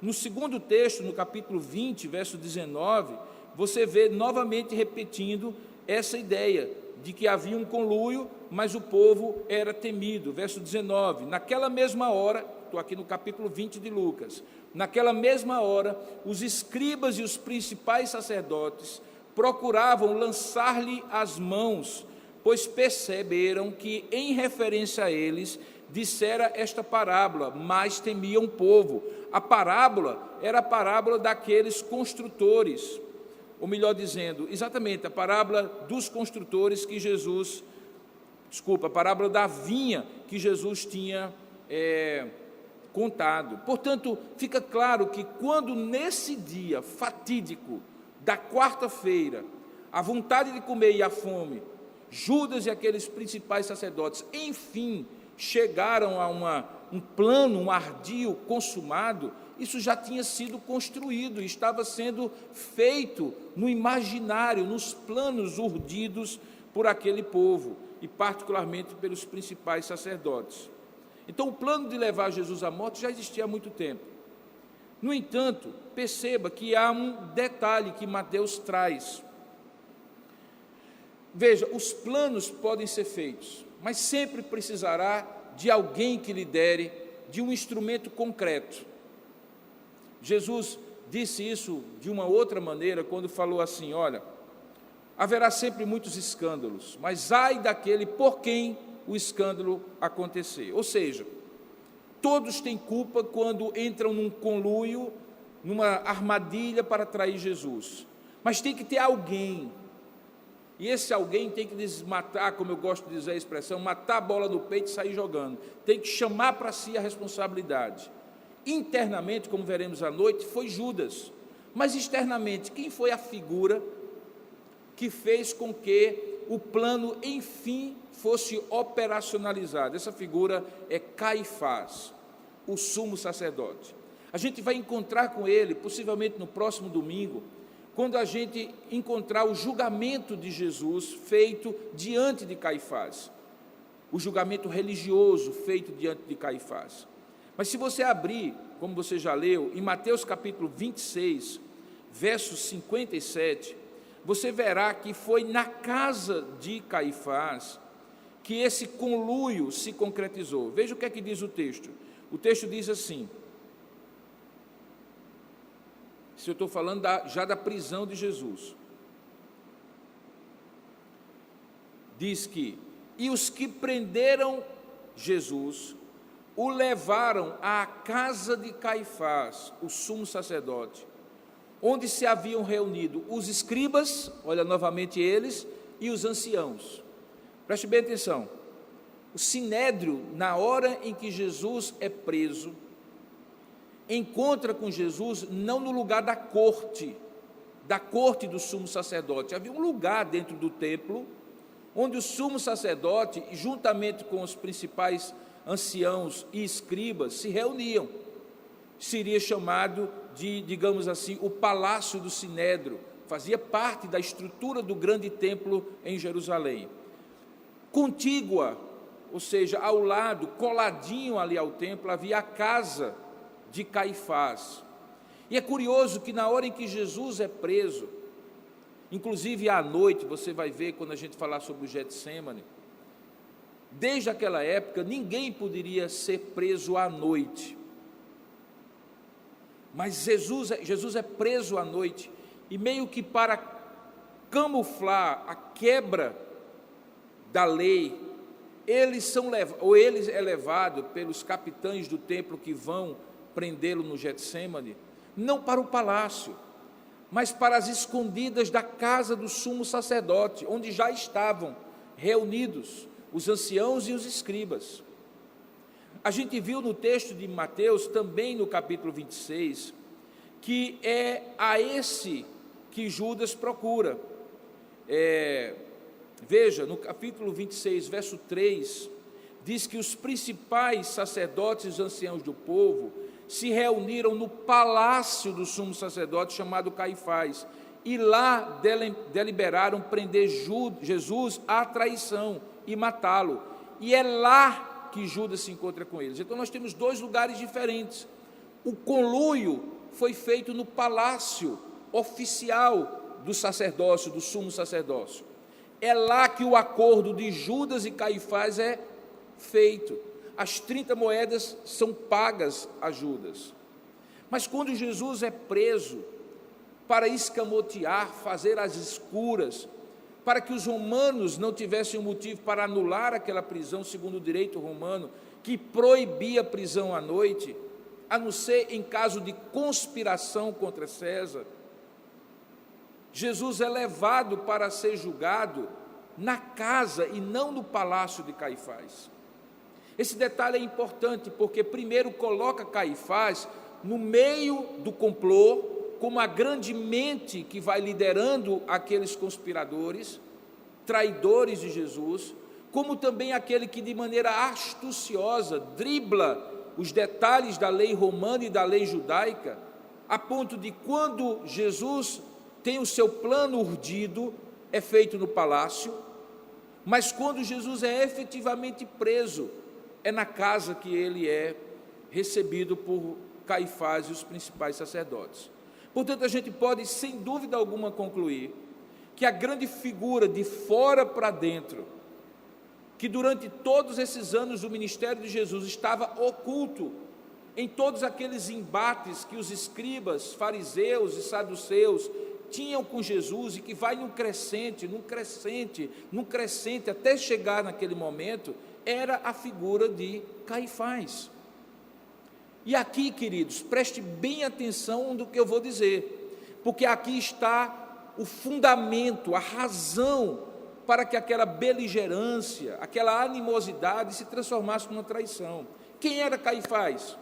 No segundo texto, no capítulo 20, verso 19, você vê novamente repetindo essa ideia de que havia um conluio, mas o povo era temido. Verso 19, naquela mesma hora, estou aqui no capítulo 20 de Lucas, naquela mesma hora, os escribas e os principais sacerdotes procuravam lançar-lhe as mãos, pois perceberam que, em referência a eles, dissera esta parábola, mas temiam o povo. A parábola era a parábola daqueles construtores, ou melhor dizendo, exatamente, a parábola dos construtores que Jesus, a parábola da vinha que Jesus tinha contado. Portanto, fica claro que quando nesse dia fatídico da quarta-feira, a vontade de comer e a fome, Judas e aqueles principais sacerdotes, enfim, chegaram a uma um plano, um ardil consumado, isso já tinha sido construído, estava sendo feito no imaginário, nos planos urdidos por aquele povo, e particularmente pelos principais sacerdotes. Então, o plano de levar Jesus à morte já existia há muito tempo. No entanto, perceba que há um detalhe que Mateus traz. Veja, os planos podem ser feitos, mas sempre precisará de alguém que lidere, de um instrumento concreto. Jesus disse isso de uma outra maneira quando falou assim: olha, haverá sempre muitos escândalos, mas ai daquele por quem o escândalo acontecer. Ou seja, todos têm culpa quando entram num conluio, numa armadilha para trair Jesus, mas tem que ter alguém, e esse alguém tem que desmatar, como eu gosto de dizer a expressão, matar a bola no peito e sair jogando, tem que chamar para si a responsabilidade. Internamente, como veremos à noite, foi Judas, mas externamente, quem foi a figura que fez com que o plano, enfim, fosse operacionalizado? Essa figura é Caifás, o sumo sacerdote. A gente vai encontrar com ele, possivelmente no próximo domingo, quando a gente encontrar o julgamento de Jesus feito diante de Caifás, o julgamento religioso feito diante de Caifás. Mas se você abrir, como você já leu, em Mateus capítulo 26, verso 57, você verá que foi na casa de Caifás que esse conluio se concretizou. Veja o que é que diz o texto. O texto diz assim, se eu estou falando já da prisão de Jesus, diz que, e os que prenderam Jesus, o levaram à casa de Caifás, o sumo sacerdote, onde se haviam reunido os escribas, olha novamente eles, e os anciãos. Preste bem atenção, o sinédrio, na hora em que Jesus é preso, encontra com Jesus não no lugar da corte do sumo sacerdote. Havia um lugar dentro do templo, onde o sumo sacerdote, juntamente com os principais anciãos e escribas, se reuniam. Seria chamado de, digamos assim, o palácio do sinédrio, fazia parte da estrutura do grande templo em Jerusalém. Contígua, ou seja, ao lado, coladinho ali ao templo, havia a casa de Caifás. E é curioso que na hora em que Jesus é preso, inclusive à noite, você vai ver quando a gente falar sobre o Getsêmani, desde aquela época ninguém poderia ser preso à noite, mas Jesus é preso à noite, e meio que para camuflar a quebra da lei, ele é levado pelos capitães do templo que vão prendê-lo no Getsêmani, não para o palácio, mas para as escondidas da casa do sumo sacerdote, onde já estavam reunidos os anciãos e os escribas. A gente viu no texto de Mateus, também no capítulo 26, que é a esse que Judas procura. Veja, no capítulo 26, verso 3, diz que os principais sacerdotes e os anciãos do povo se reuniram no palácio do sumo sacerdote chamado Caifás, e lá deliberaram prender Jesus à traição e matá-lo, e é lá que Judas se encontra com eles. Então nós temos dois lugares diferentes. O conluio foi feito no palácio oficial do sacerdócio, do sumo sacerdócio. É lá que o acordo de Judas e Caifás é feito. As 30 moedas são pagas a Judas. Mas quando Jesus é preso, para escamotear, fazer as escuras, para que os romanos não tivessem um motivo para anular aquela prisão, segundo o direito romano, que proibia a prisão à noite, a não ser em caso de conspiração contra César, Jesus é levado para ser julgado na casa e não no palácio de Caifás. Esse detalhe é importante, porque primeiro coloca Caifás no meio do complô, como a grande mente que vai liderando aqueles conspiradores, traidores de Jesus, como também aquele que de maneira astuciosa dribla os detalhes da lei romana e da lei judaica, a ponto de quando Jesus tem o seu plano urdido, é feito no palácio, mas quando Jesus é efetivamente preso, é na casa que ele é recebido por Caifás e os principais sacerdotes. Portanto, a gente pode, sem dúvida alguma, concluir que a grande figura de fora para dentro, que durante todos esses anos do ministério de Jesus estava oculto em todos aqueles embates que os escribas, fariseus e saduceus tinham com Jesus, e que vai num crescente, até chegar naquele momento, era a figura de Caifás. E aqui, queridos, preste bem atenção no que eu vou dizer, porque aqui está o fundamento, a razão para que aquela beligerância, aquela animosidade se transformasse numa traição. Quem era Caifás?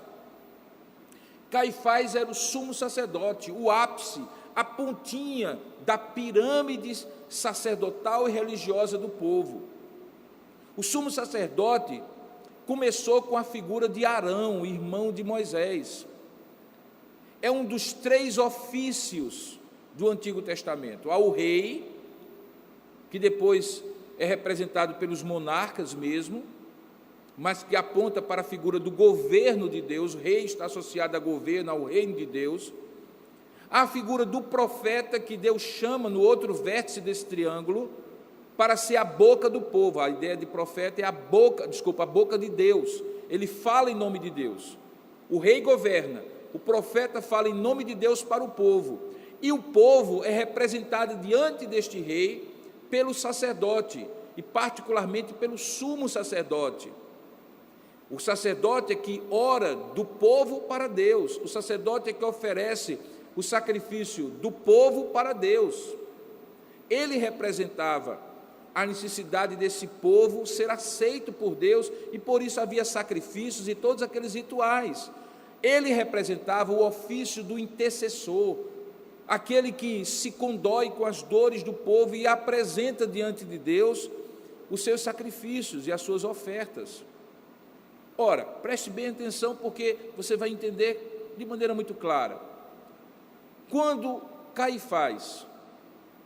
Caifás era o sumo sacerdote, o ápice, a pontinha da pirâmide sacerdotal e religiosa do povo. O sumo sacerdote começou com a figura de Arão, irmão de Moisés. É um dos 3 ofícios do Antigo Testamento. Há o rei, que depois é representado pelos monarcas mesmo, mas que aponta para a figura do governo de Deus. O rei está associado a governo, ao reino de Deus. Há a figura do profeta, que Deus chama no outro vértice desse triângulo, para ser a boca do povo. A ideia de profeta é a boca de Deus. Ele fala em nome de Deus. O rei governa, o profeta fala em nome de Deus para o povo. E o povo é representado diante deste rei pelo sacerdote, e particularmente pelo sumo sacerdote. O sacerdote é que ora do povo para Deus, o sacerdote é que oferece o sacrifício do povo para Deus. Ele representava a necessidade desse povo ser aceito por Deus, e por isso havia sacrifícios e todos aqueles rituais. Ele representava o ofício do intercessor, aquele que se condói com as dores do povo e apresenta diante de Deus os seus sacrifícios e as suas ofertas. Ora, preste bem atenção, porque você vai entender de maneira muito clara. Quando Caifás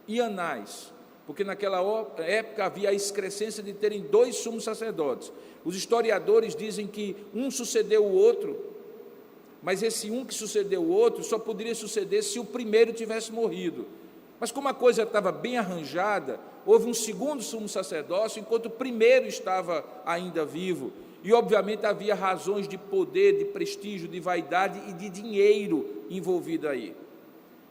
e Anás, porque naquela época havia a excrescência de terem 2 sumos sacerdotes, os historiadores dizem que um sucedeu o outro, mas esse um que sucedeu o outro só poderia suceder se o primeiro tivesse morrido. Mas como a coisa estava bem arranjada, houve um segundo sumo sacerdócio, enquanto o primeiro estava ainda vivo. E obviamente havia razões de poder, de prestígio, de vaidade e de dinheiro envolvido aí.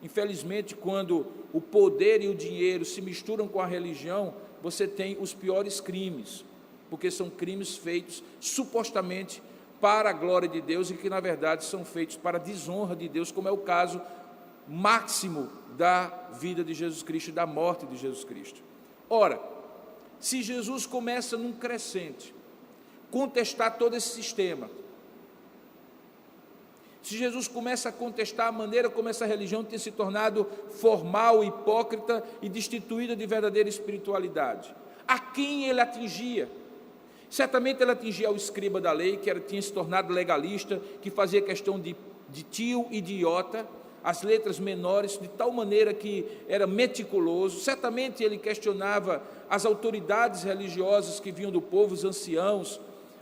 Infelizmente, quando o poder e o dinheiro se misturam com a religião, você tem os piores crimes, porque são crimes feitos supostamente para a glória de Deus, e que na verdade são feitos para a desonra de Deus, como é o caso máximo da vida de Jesus Cristo e da morte de Jesus Cristo. Ora, se Jesus começa num crescente, contestar todo esse sistema, se Jesus começa a contestar a maneira como essa religião tem se tornado formal, hipócrita e destituída de verdadeira espiritualidade, a quem ele atingia? Certamente ele atingia o escriba da lei, que tinha se tornado legalista, que fazia questão de tio e de iota, as letras menores, de tal maneira que era meticuloso. Certamente ele questionava as autoridades religiosas que vinham do povo, os anciãos,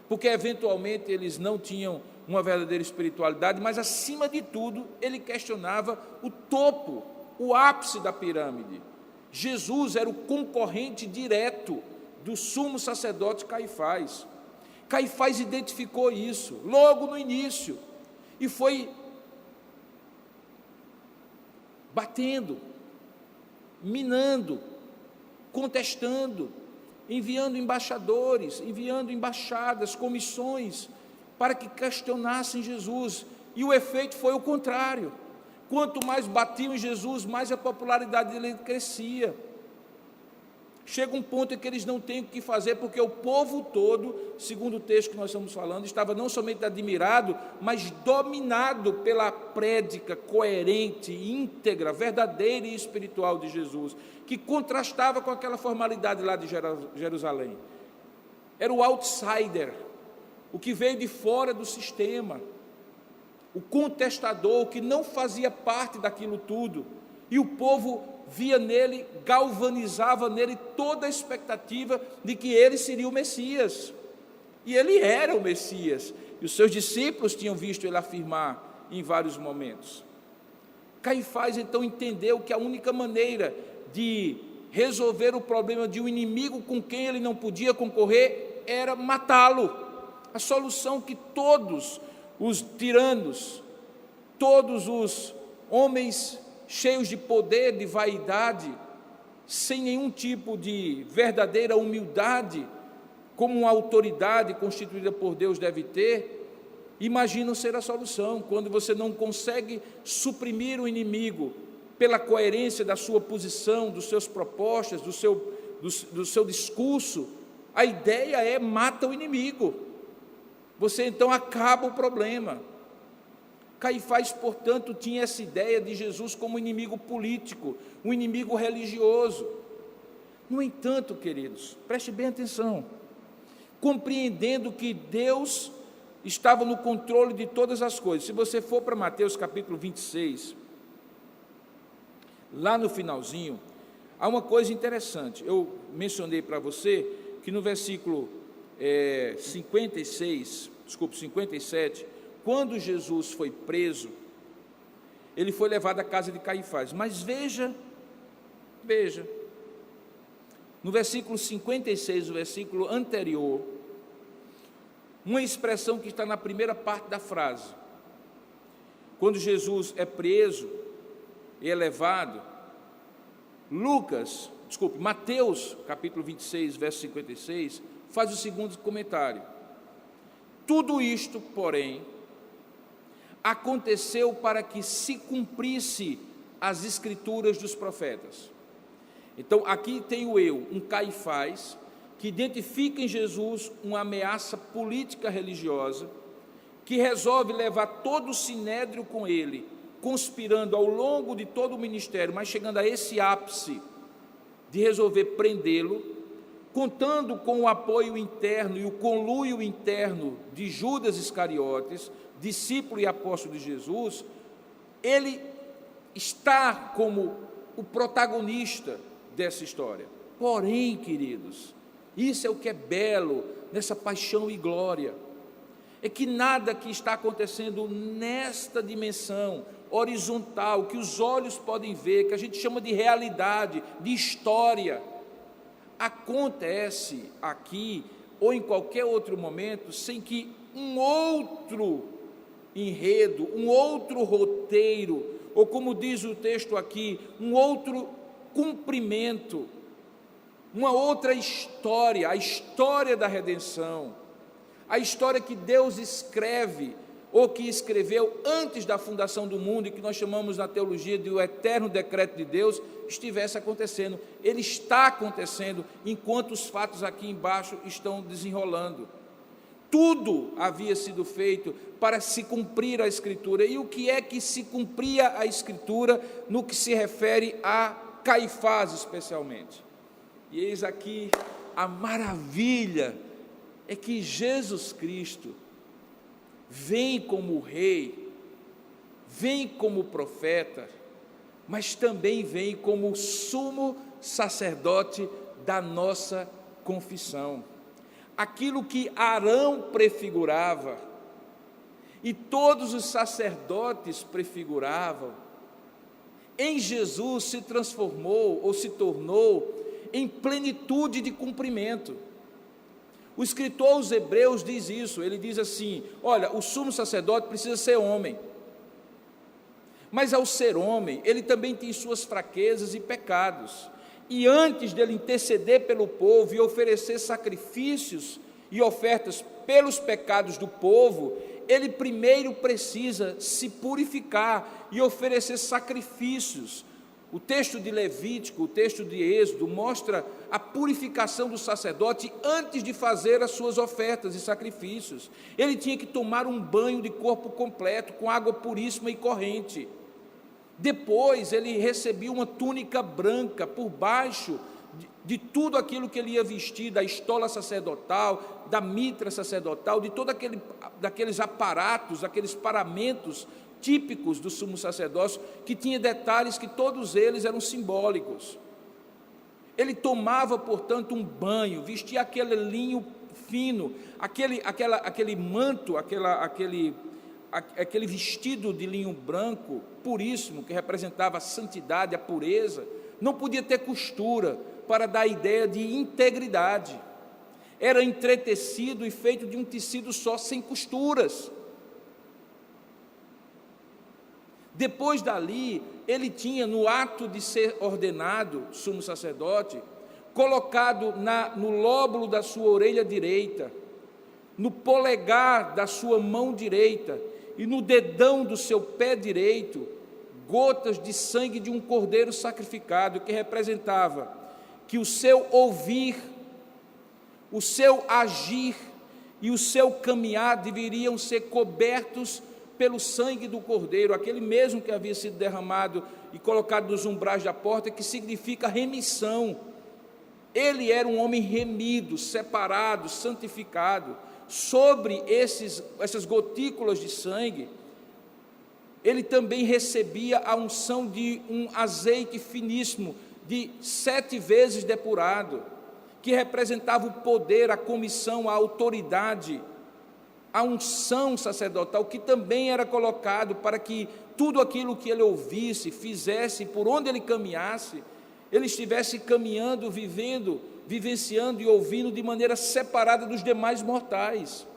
porque eventualmente eles não tinham uma verdadeira espiritualidade, mas acima de tudo ele questionava o topo, o ápice da pirâmide. Jesus era o concorrente direto do sumo sacerdote Caifás. Caifás identificou isso logo no início e foi batendo, minando, contestando, enviando embaixadores, enviando embaixadas, comissões, para que questionassem Jesus, e o efeito foi o contrário. Quanto mais batiam em Jesus, mais a popularidade dele crescia. Chega um ponto em que eles não têm o que fazer, porque o povo todo, segundo o texto que nós estamos falando, estava não somente admirado, mas dominado pela prédica coerente, íntegra, verdadeira e espiritual de Jesus, que contrastava com aquela formalidade lá de Jerusalém. Era o outsider, o que veio de fora do sistema, o contestador, o que não fazia parte daquilo tudo, e o povo via nele, galvanizava nele toda a expectativa de que ele seria o Messias, e ele era o Messias, e os seus discípulos tinham visto ele afirmar em vários momentos. Caifás então entendeu que a única maneira de resolver o problema de um inimigo com quem ele não podia concorrer era matá-lo. A solução que todos os tiranos, todos os homens cheios de poder, de vaidade, sem nenhum tipo de verdadeira humildade, como uma autoridade constituída por Deus deve ter, imaginam ser a solução. Quando você não consegue suprimir o inimigo pela coerência da sua posição, dos seus propostas, do seu discurso, a ideia é mata o inimigo. Você então acaba o problema. Caifás, portanto, tinha essa ideia de Jesus como inimigo político, um inimigo religioso. No entanto, queridos, preste bem atenção, compreendendo que Deus estava no controle de todas as coisas. Se você for para Mateus capítulo 26, lá no finalzinho, há uma coisa interessante. Eu mencionei para você que no versículo 57, quando Jesus foi preso, ele foi levado à casa de Caifás. Mas veja, no versículo 56, o versículo anterior, uma expressão que está na primeira parte da frase. Quando Jesus é preso e é levado, Mateus, capítulo 26, verso 56, faz o segundo comentário. Tudo isto, porém, aconteceu para que se cumprisse as escrituras dos profetas. Então, aqui tenho eu, um Caifás, que identifica em Jesus uma ameaça política religiosa, que resolve levar todo o sinédrio com ele, conspirando ao longo de todo o ministério, mas chegando a esse ápice de resolver prendê-lo, contando com o apoio interno e o conluio interno de Judas Iscariotes, discípulo e apóstolo de Jesus. Ele está como o protagonista dessa história. Porém, queridos, isso é o que é belo nessa paixão e glória, é que nada que está acontecendo nesta dimensão horizontal, que os olhos podem ver, que a gente chama de realidade, de história, acontece aqui ou em qualquer outro momento sem que um outro enredo, um outro roteiro, ou como diz o texto aqui, um outro cumprimento, uma outra história, a história da redenção, a história que Deus escreve, ou que escreveu antes da fundação do mundo, e que nós chamamos na teologia de o eterno decreto de Deus, estivesse acontecendo. Ele está acontecendo, enquanto os fatos aqui embaixo estão desenrolando. Tudo havia sido feito para se cumprir a Escritura. E o que é que se cumpria a Escritura no que se refere a Caifás especialmente? E eis aqui a maravilha, é que Jesus Cristo vem como rei, vem como profeta, mas também vem como sumo sacerdote da nossa confissão. Aquilo que Arão prefigurava e todos os sacerdotes prefiguravam, em Jesus se transformou ou se tornou em plenitude de cumprimento. O escritor aos Hebreus diz isso, ele diz assim: olha, o sumo sacerdote precisa ser homem, mas ao ser homem, ele também tem suas fraquezas e pecados, e antes dele interceder pelo povo e oferecer sacrifícios e ofertas pelos pecados do povo, ele primeiro precisa se purificar e oferecer sacrifícios. O texto de Levítico, o texto de Êxodo, mostra a purificação do sacerdote antes de fazer as suas ofertas e sacrifícios. Ele tinha que tomar um banho de corpo completo, com água puríssima e corrente. Depois ele recebia uma túnica branca por baixo de tudo aquilo que ele ia vestir, da estola sacerdotal, da mitra sacerdotal, de todo daqueles aparatos, aqueles paramentos típicos do sumo sacerdócio, que tinha detalhes que todos eles eram simbólicos. Ele tomava, portanto, um banho, vestia aquele linho fino, aquele manto, aquele vestido de linho branco, puríssimo, que representava a santidade, a pureza, não podia ter costura, para dar a ideia de integridade. Era entretecido e feito de um tecido só, sem costuras. Depois dali, ele tinha, no ato de ser ordenado sumo sacerdote, colocado no lóbulo da sua orelha direita, no polegar da sua mão direita e no dedão do seu pé direito, gotas de sangue de um cordeiro sacrificado, que representava que o seu ouvir, o seu agir e o seu caminhar deveriam ser cobertos pelo sangue do cordeiro, aquele mesmo que havia sido derramado e colocado nos umbrais da porta, que significa remissão. Ele era um homem remido, separado, santificado. Sobre essas gotículas de sangue, ele também recebia a unção de um azeite finíssimo, de 7 vezes depurado, que representava o poder, a comissão, a autoridade, a unção sacerdotal, que também era colocado para que tudo aquilo que ele ouvisse, fizesse, por onde ele caminhasse, ele estivesse caminhando, vivendo, vivenciando e ouvindo de maneira separada dos demais mortais.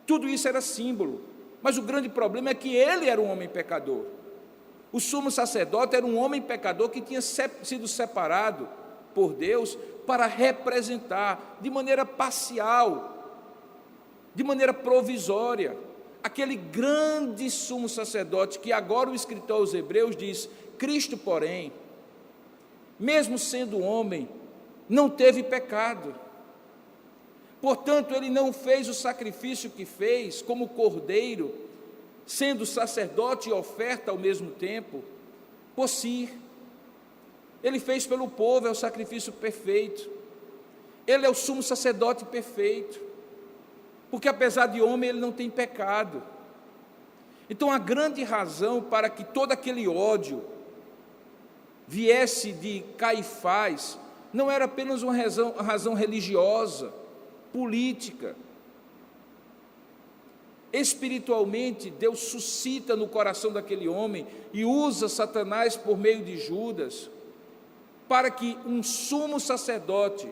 Tudo isso era símbolo, mas o grande problema é que ele era um homem pecador. O sumo sacerdote era um homem pecador que tinha sido separado por Deus para representar de maneira parcial, de maneira provisória, aquele grande sumo sacerdote que agora o escritor aos Hebreus diz: Cristo, porém, mesmo sendo homem, não teve pecado. Portanto, ele não fez o sacrifício que fez como cordeiro, sendo sacerdote e oferta ao mesmo tempo, por si. Ele fez pelo povo, é o sacrifício perfeito. Ele é o sumo sacerdote perfeito, porque apesar de homem, ele não tem pecado. Então, a grande razão para que todo aquele ódio viesse de Caifás, não era apenas uma razão religiosa, política. Espiritualmente, Deus suscita no coração daquele homem e usa Satanás por meio de Judas, para que um sumo sacerdote,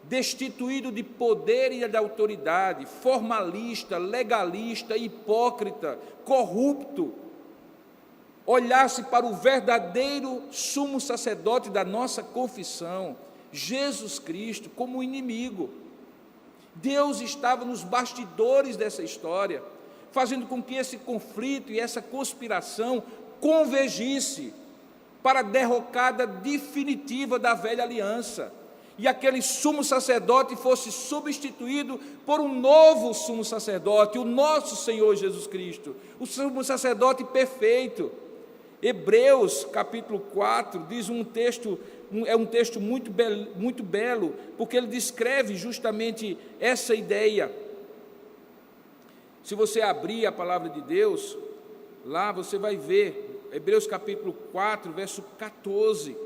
destituído de poder e de autoridade, formalista, legalista, hipócrita, corrupto, olhasse para o verdadeiro sumo sacerdote da nossa confissão, Jesus Cristo, como inimigo. Deus estava nos bastidores dessa história, fazendo com que esse conflito e essa conspiração convergisse para a derrocada definitiva da velha aliança, e aquele sumo sacerdote fosse substituído por um novo sumo sacerdote, o nosso Senhor Jesus Cristo, o sumo sacerdote perfeito. Hebreus capítulo 4 diz um texto muito belo, porque ele descreve justamente essa ideia. Se você abrir a palavra de Deus, lá você vai ver, Hebreus capítulo 4, verso 14,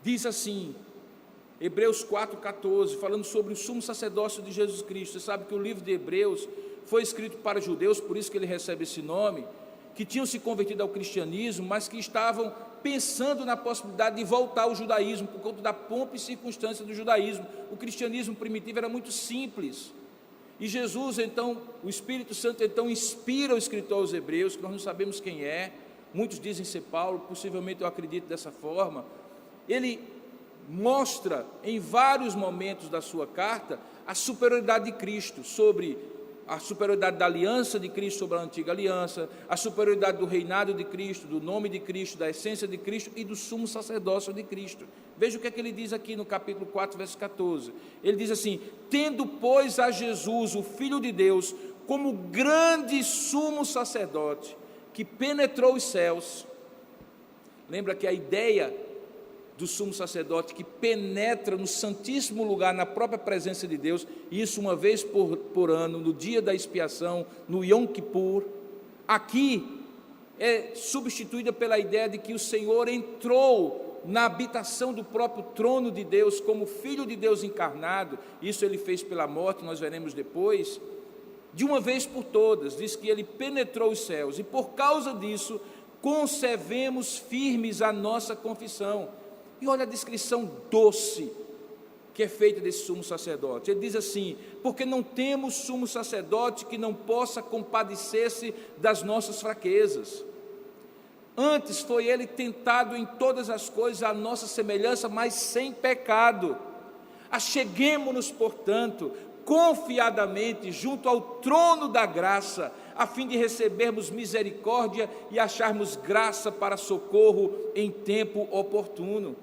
diz assim, Hebreus 4,14, falando sobre o sumo sacerdócio de Jesus Cristo. Você sabe que o livro de Hebreus foi escrito para judeus, por isso que ele recebe esse nome, que tinham se convertido ao cristianismo, mas que estavam pensando na possibilidade de voltar ao judaísmo, por conta da pompa e circunstância do judaísmo. O cristianismo primitivo era muito simples, e Jesus, então, o Espírito Santo, então, inspira o escritor aos Hebreus, que nós não sabemos quem é, muitos dizem ser Paulo, possivelmente eu acredito dessa forma. Ele mostra em vários momentos da sua carta a superioridade de Cristo, sobre a superioridade da aliança de Cristo sobre a antiga aliança, a superioridade do reinado de Cristo, do nome de Cristo, da essência de Cristo e do sumo sacerdócio de Cristo. Veja o que é que ele diz aqui no capítulo 4, verso 14. Ele diz assim: tendo, pois, a Jesus, o Filho de Deus, como grande sumo sacerdote, que penetrou os céus. Lembra que a ideia do sumo sacerdote que penetra no santíssimo lugar, na própria presença de Deus, isso uma vez por ano, no dia da expiação, no Yom Kippur. Aqui é substituída pela ideia de que o Senhor entrou na habitação do próprio trono de Deus, como Filho de Deus encarnado. Isso ele fez pela morte, nós veremos depois. De uma vez por todas, diz que ele penetrou os céus, e por causa disso, conservemos firmes a nossa confissão. E olha a descrição doce que é feita desse sumo sacerdote. Ele diz assim: porque não temos sumo sacerdote que não possa compadecer-se das nossas fraquezas. Antes foi ele tentado em todas as coisas à nossa semelhança, mas sem pecado. Acheguemo-nos, portanto, confiadamente junto ao trono da graça, a fim de recebermos misericórdia e acharmos graça para socorro em tempo oportuno.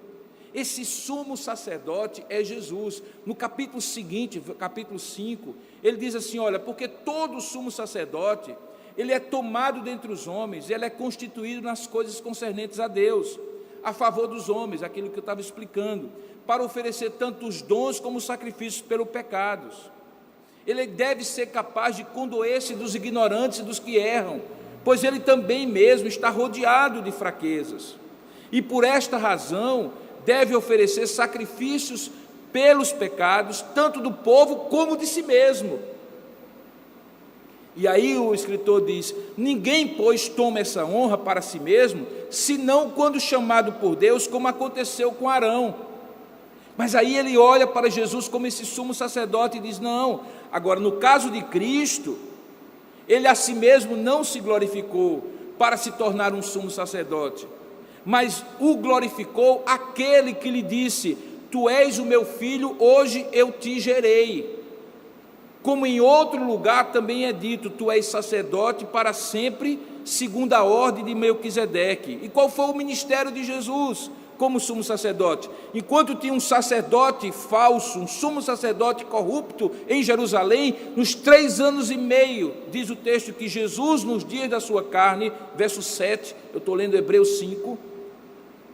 Esse sumo sacerdote é Jesus. No capítulo seguinte, capítulo 5, ele diz assim: olha, porque todo sumo sacerdote, ele é tomado dentre os homens, ele é constituído nas coisas concernentes a Deus, a favor dos homens, aquilo que eu estava explicando, para oferecer tanto os dons como os sacrifícios pelos pecados. Ele deve ser capaz de condoer-se dos ignorantes e dos que erram, pois ele também mesmo está rodeado de fraquezas. E por esta razão, deve oferecer sacrifícios pelos pecados, tanto do povo como de si mesmo. E aí o escritor diz: ninguém, pois, toma essa honra para si mesmo, senão quando chamado por Deus, como aconteceu com Arão. Mas aí ele olha para Jesus como esse sumo sacerdote e diz: não, agora no caso de Cristo, ele a si mesmo não se glorificou para se tornar um sumo sacerdote, mas o glorificou aquele que lhe disse: tu és o meu filho, hoje eu te gerei. Como em outro lugar também é dito: tu és sacerdote para sempre, segundo a ordem de Melquisedeque. E qual foi o ministério de Jesus como sumo sacerdote? Enquanto tinha um sacerdote falso, um sumo sacerdote corrupto em Jerusalém, nos 3 anos e meio, diz o texto que Jesus, nos dias da sua carne, verso 7, eu estou lendo Hebreus 5,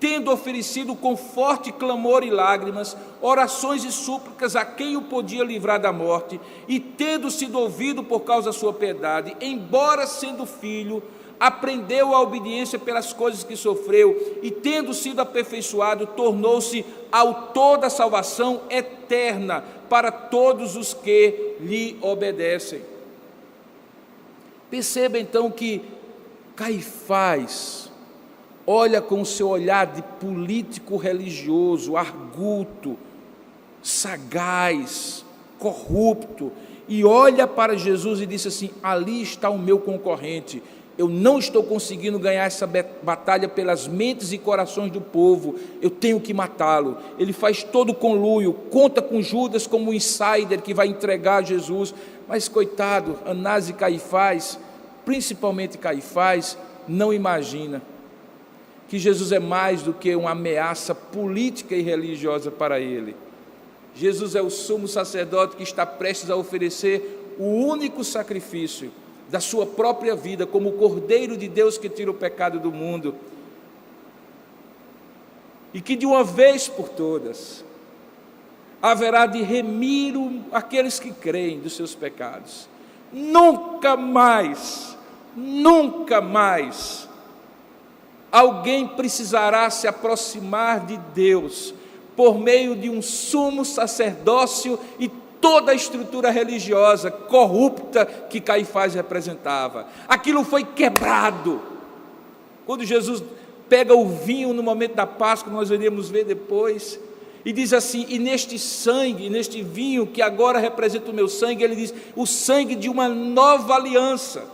tendo oferecido com forte clamor e lágrimas, orações e súplicas a quem o podia livrar da morte, e tendo sido ouvido por causa da sua piedade, embora sendo filho, aprendeu a obediência pelas coisas que sofreu, e tendo sido aperfeiçoado, tornou-se autor da salvação eterna para todos os que lhe obedecem. Perceba então que Caifás olha com o seu olhar de político religioso, arguto, sagaz, corrupto, e olha para Jesus e diz assim: ali está o meu concorrente, eu não estou conseguindo ganhar essa batalha pelas mentes e corações do povo, eu tenho que matá-lo. Ele faz todo o conluio, conta com Judas como um insider que vai entregar Jesus, mas coitado, Anás e Caifás, principalmente Caifás, não imagina que Jesus é mais do que uma ameaça política e religiosa para ele. Jesus é o sumo sacerdote que está prestes a oferecer o único sacrifício da sua própria vida, como o Cordeiro de Deus que tira o pecado do mundo, e que de uma vez por todas haverá de remir aqueles que creem dos seus pecados. Nunca mais alguém precisará se aproximar de Deus por meio de um sumo sacerdócio e toda a estrutura religiosa corrupta que Caifás representava. Aquilo foi quebrado. Quando Jesus pega o vinho no momento da Páscoa, nós iremos ver depois, e diz assim: e neste sangue, neste vinho que agora representa o meu sangue, ele diz: o sangue de uma nova aliança.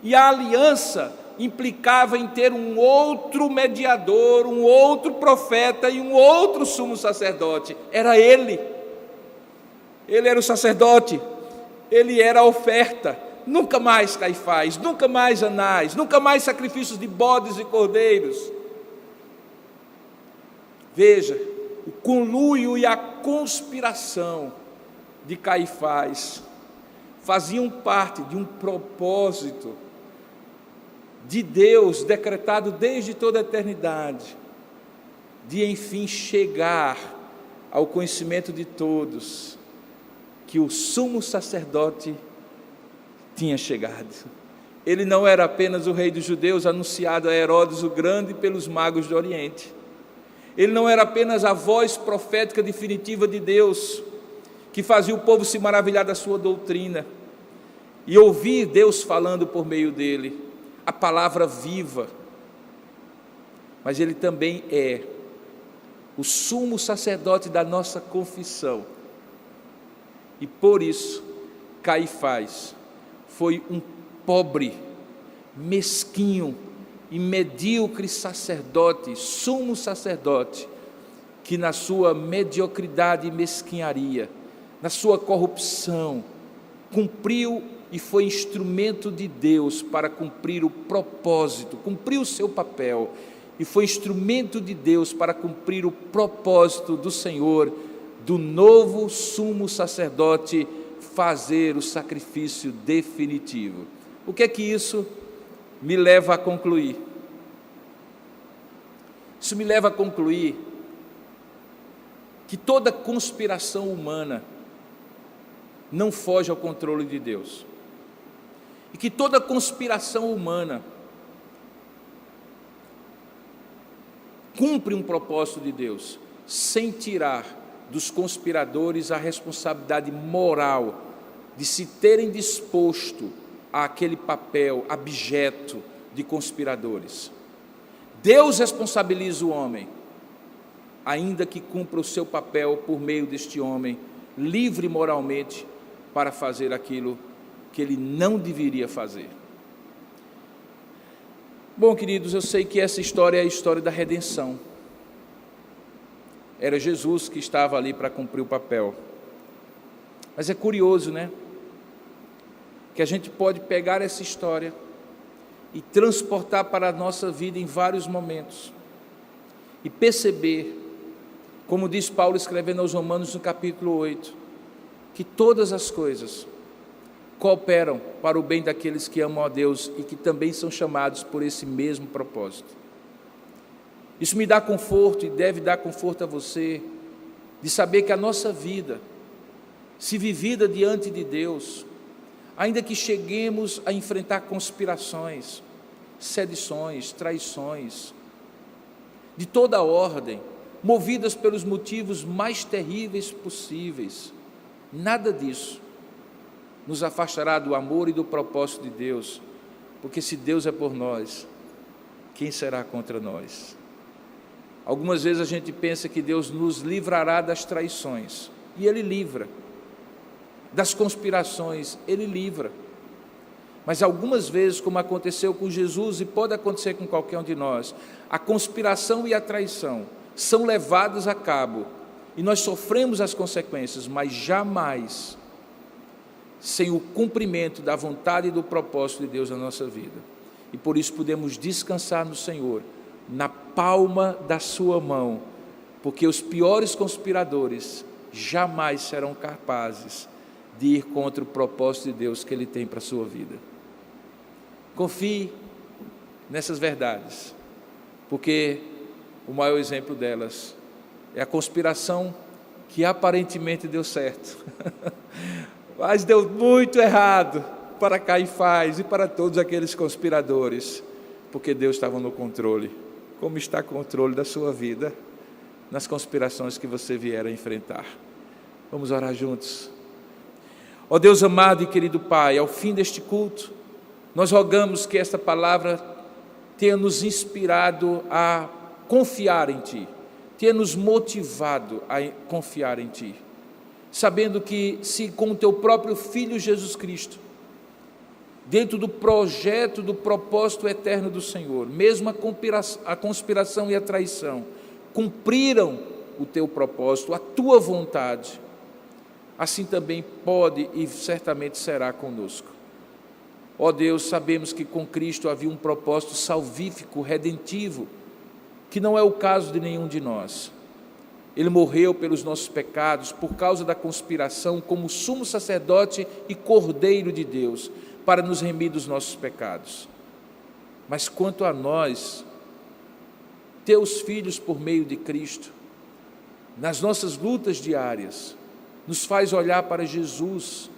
E a aliança implicava em ter um outro mediador, um outro profeta e um outro sumo sacerdote. Era ele era o sacerdote, ele era a oferta. Nunca mais Caifás, nunca mais Anás, nunca mais sacrifícios de bodes e cordeiros. Veja, o conluio e a conspiração de Caifás faziam parte de um propósito de Deus decretado desde toda a eternidade, de enfim chegar ao conhecimento de todos que o sumo sacerdote tinha chegado. Ele não era apenas o rei dos judeus, anunciado a Herodes o Grande pelos magos do Oriente. Ele não era apenas a voz profética definitiva de Deus, que fazia o povo se maravilhar da sua doutrina e ouvir Deus falando por meio dele, a palavra viva. Mas ele também é o sumo sacerdote da nossa confissão. E por isso, Caifás foi um pobre, mesquinho e medíocre sacerdote, sumo sacerdote, que na sua mediocridade e mesquinharia, na sua corrupção, cumpriu e foi instrumento de Deus para cumprir o propósito, cumpriu o seu papel, e foi instrumento de Deus para cumprir o propósito do Senhor, do novo sumo sacerdote, fazer o sacrifício definitivo. O que é que isso me leva a concluir? Isso me leva a concluir que toda conspiração humana não foge ao controle de Deus, e que toda conspiração humana cumpre um propósito de Deus, sem tirar dos conspiradores a responsabilidade moral de se terem disposto àquele papel abjeto de conspiradores. Deus responsabiliza o homem, ainda que cumpra o seu papel por meio deste homem, livre moralmente para fazer aquilo que ele não deveria fazer. Bom, queridos, eu sei que essa história é a história da redenção. Era Jesus que estava ali para cumprir o papel. Mas é curioso, né? Que a gente pode pegar essa história e transportar para a nossa vida em vários momentos e perceber, como diz Paulo escrevendo aos Romanos no capítulo 8, que todas as coisas cooperam para o bem daqueles que amam a Deus e que também são chamados por esse mesmo propósito. Isso me dá conforto e deve dar conforto a você, de saber que a nossa vida, se vivida diante de Deus, ainda que cheguemos a enfrentar conspirações, sedições, traições, de toda ordem, movidas pelos motivos mais terríveis possíveis, nada disso nos afastará do amor e do propósito de Deus, porque se Deus é por nós, quem será contra nós? Algumas vezes a gente pensa que Deus nos livrará das traições, e Ele livra, das conspirações, Ele livra, mas algumas vezes, como aconteceu com Jesus e pode acontecer com qualquer um de nós, a conspiração e a traição são levados a cabo, e nós sofremos as consequências, mas jamais sem o cumprimento da vontade e do propósito de Deus na nossa vida. E por isso podemos descansar no Senhor, na palma da sua mão, porque os piores conspiradores jamais serão capazes de ir contra o propósito de Deus que Ele tem para a sua vida. Confie nessas verdades, porque o maior exemplo delas é a conspiração que aparentemente deu certo, mas deu muito errado para Caifás e para todos aqueles conspiradores, porque Deus estava no controle, como está o controle da sua vida, nas conspirações que você vier a enfrentar. Vamos orar juntos. Ó Deus amado e querido Pai, ao fim deste culto, nós rogamos que esta palavra tenha nos inspirado a confiar em Ti, tenha nos motivado a confiar em Ti, sabendo que se com o Teu próprio Filho Jesus Cristo, dentro do projeto, do propósito eterno do Senhor, mesmo a conspiração e a traição, cumpriram o Teu propósito, a Tua vontade, assim também pode e certamente será conosco. Ó Deus, sabemos que com Cristo havia um propósito salvífico, redentivo, que não é o caso de nenhum de nós. Ele morreu pelos nossos pecados, por causa da conspiração, como sumo sacerdote e cordeiro de Deus, para nos remir dos nossos pecados. Mas quanto a nós, teus filhos por meio de Cristo, nas nossas lutas diárias, nos faz olhar para Jesus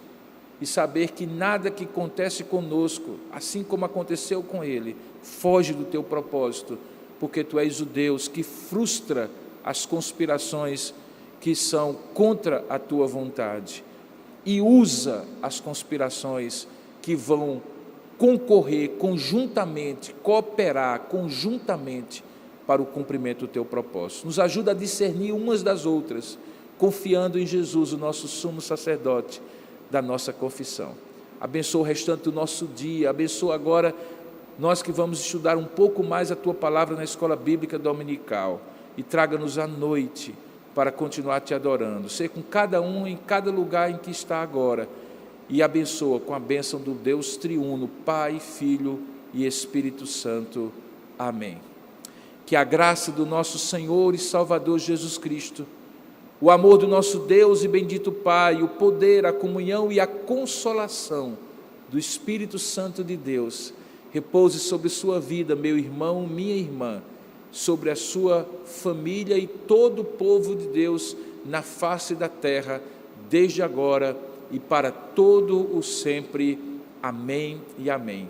e saber que nada que acontece conosco, assim como aconteceu com ele, foge do teu propósito, porque tu és o Deus que frustra as conspirações que são contra a tua vontade e usa as conspirações que vão concorrer conjuntamente, cooperar conjuntamente para o cumprimento do teu propósito. Nos ajuda a discernir umas das outras, confiando em Jesus, o nosso sumo sacerdote da nossa confissão. Abençoa o restante do nosso dia, abençoa agora nós que vamos estudar um pouco mais a tua palavra na escola bíblica dominical, e traga-nos à noite para continuar te adorando. Ser com cada um em cada lugar em que está agora, e abençoa com a bênção do Deus triuno, Pai, Filho e Espírito Santo. Amém. Que a graça do nosso Senhor e Salvador Jesus Cristo, o amor do nosso Deus e bendito Pai, o poder, a comunhão e a consolação do Espírito Santo de Deus repouse sobre sua vida, meu irmão, minha irmã, sobre a sua família e todo o povo de Deus na face da terra, desde agora e para todo o sempre. Amém e amém.